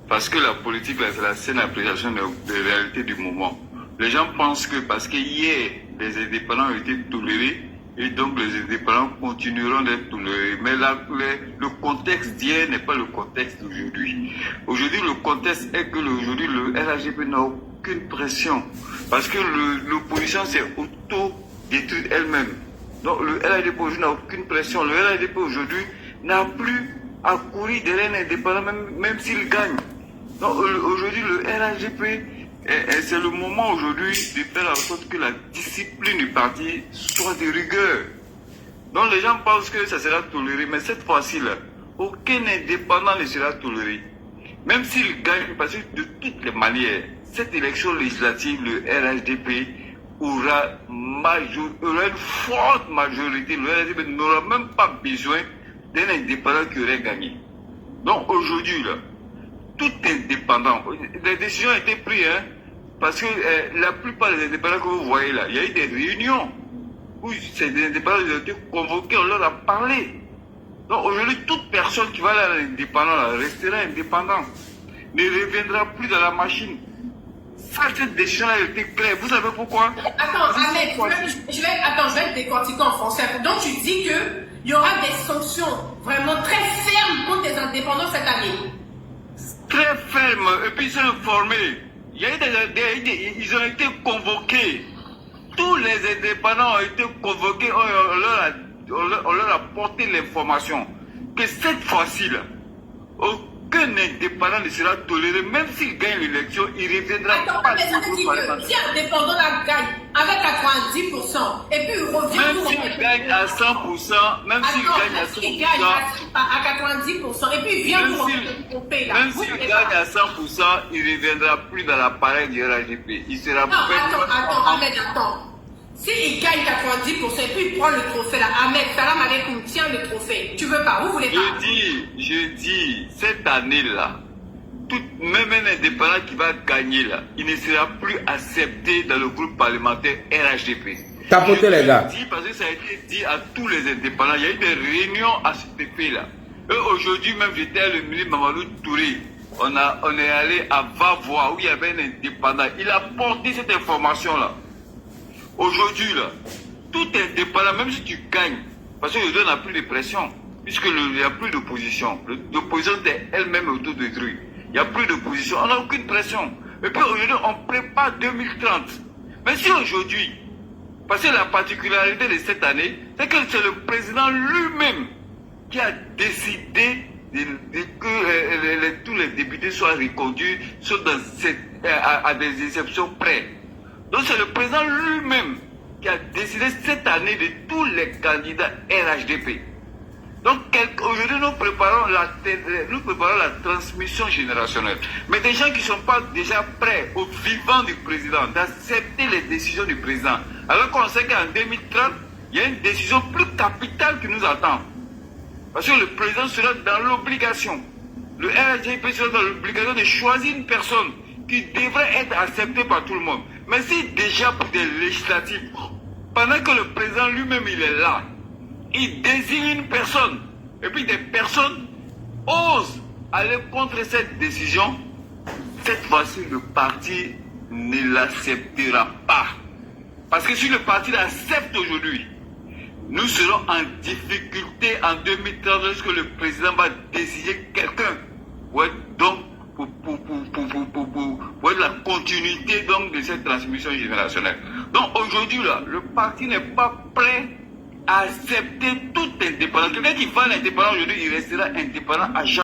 Parce que la politique, c'est la saine appréciation des réalités du moment. Les gens pensent que parce qu'hier, les indépendants ont été tolérés, et donc les indépendants continueront d'être tolérés. Mais là, le contexte d'hier n'est pas le contexte d'aujourd'hui. Aujourd'hui, le contexte est que aujourd'hui, le RHDP n'a aucune pression. Parce que l'opposition s'est auto-détruite elle-même. Donc le RHDP aujourd'hui n'a aucune pression. Le RHDP aujourd'hui n'a plus à courir derrière un indépendant, même s'il gagne. Donc aujourd'hui le RHDP, c'est le moment aujourd'hui de faire en sorte que la discipline du parti soit de rigueur. Donc les gens pensent que ça sera toléré, mais cette fois-ci, aucun indépendant ne sera toléré. Même s'il gagne, parce que de toutes les manières, cette élection législative, le RHDP aura une forte majorité. Le RHDP n'aura même pas besoin d'un indépendant qui aurait gagné. Donc aujourd'hui, tout indépendant, les décisions ont été prises, hein, parce que la plupart des indépendants que vous voyez là, il y a eu des réunions où ces indépendants ont été convoqués, on leur a parlé. Donc aujourd'hui, toute personne qui va aller à l'indépendant restera indépendant, ne reviendra plus dans la machine. Ça, cette décision a été claire. Vous savez pourquoi? Attends, Ahmed, je vais te décortiquer en français. Donc tu dis qu'il y aura des sanctions vraiment très fermes contre les indépendants cette année. Très fermes, et puis ils sont informés. Il y a eu ils ont été convoqués. Tous les indépendants ont été convoqués. On leur a porté l'information que cette fois-ci, aucun indépendant ne sera toléré, même s'il gagne l'élection, il reviendra pas. Mais ça veut dire que si un indépendant la gagne avec 90%, et puis il revient... Même s'il gagne à 100%, même s'il gagne à 100%... à 90%, et puis il vient pour tromper là. Même s'il gagne à 100%, il ne reviendra plus dans l'appareil du RHDP. Il sera... Non, attends. S'il gagne 90% et puis il prend le trophée là, Ahmed, salam alaikum, tiens le trophée. Tu veux pas, vous voulez pas? Je dis, cette année-là, même un indépendant qui va gagner là, il ne sera plus accepté dans le groupe parlementaire RHDP. Tapotez les gars. Je dis parce que ça a été dit à tous les indépendants, il y a eu des réunions à cet effet-là. Aujourd'hui même, j'étais à le ministre Mamadou Touré. On est allé à Vavois où il y avait un indépendant. Il a porté cette information-là. Aujourd'hui, là, tout indépendant, même si tu gagnes, parce qu'aujourd'hui, on n'a plus de pression, puisqu'il n'y a plus d'opposition. L'opposition est elle-même autodétruite. Il n'y a plus d'opposition, on n'a aucune pression. Et puis aujourd'hui, on prépare 2030. Mais si aujourd'hui, parce que la particularité de cette année, c'est que c'est le président lui-même qui a décidé que tous les députés soient reconduits, sauf à des exceptions près. Donc c'est le président lui-même qui a décidé cette année de tous les candidats RHDP. Donc aujourd'hui nous préparons la transmission générationnelle. Mais des gens qui ne sont pas déjà prêts au vivant du président, d'accepter les décisions du président. Alors qu'on sait qu'en 2030, il y a une décision plus capitale qui nous attend. Parce que le président sera dans l'obligation. Le RHDP sera dans l'obligation de choisir une personne qui devrait être acceptée par tout le monde. Mais si déjà pour des législatives, pendant que le président lui-même il est là, il désigne une personne, et puis des personnes osent aller contre cette décision, cette fois-ci le parti ne l'acceptera pas. Parce que si le parti l'accepte aujourd'hui, nous serons en difficulté en 2030 lorsque le président va désigner quelqu'un. Ouais, donc, pour la continuité donc, de cette transmission générationnelle. Donc aujourd'hui, là, le parti n'est pas prêt à accepter tout indépendant. Quelqu'un qui va l'indépendant aujourd'hui, il restera indépendant à jamais.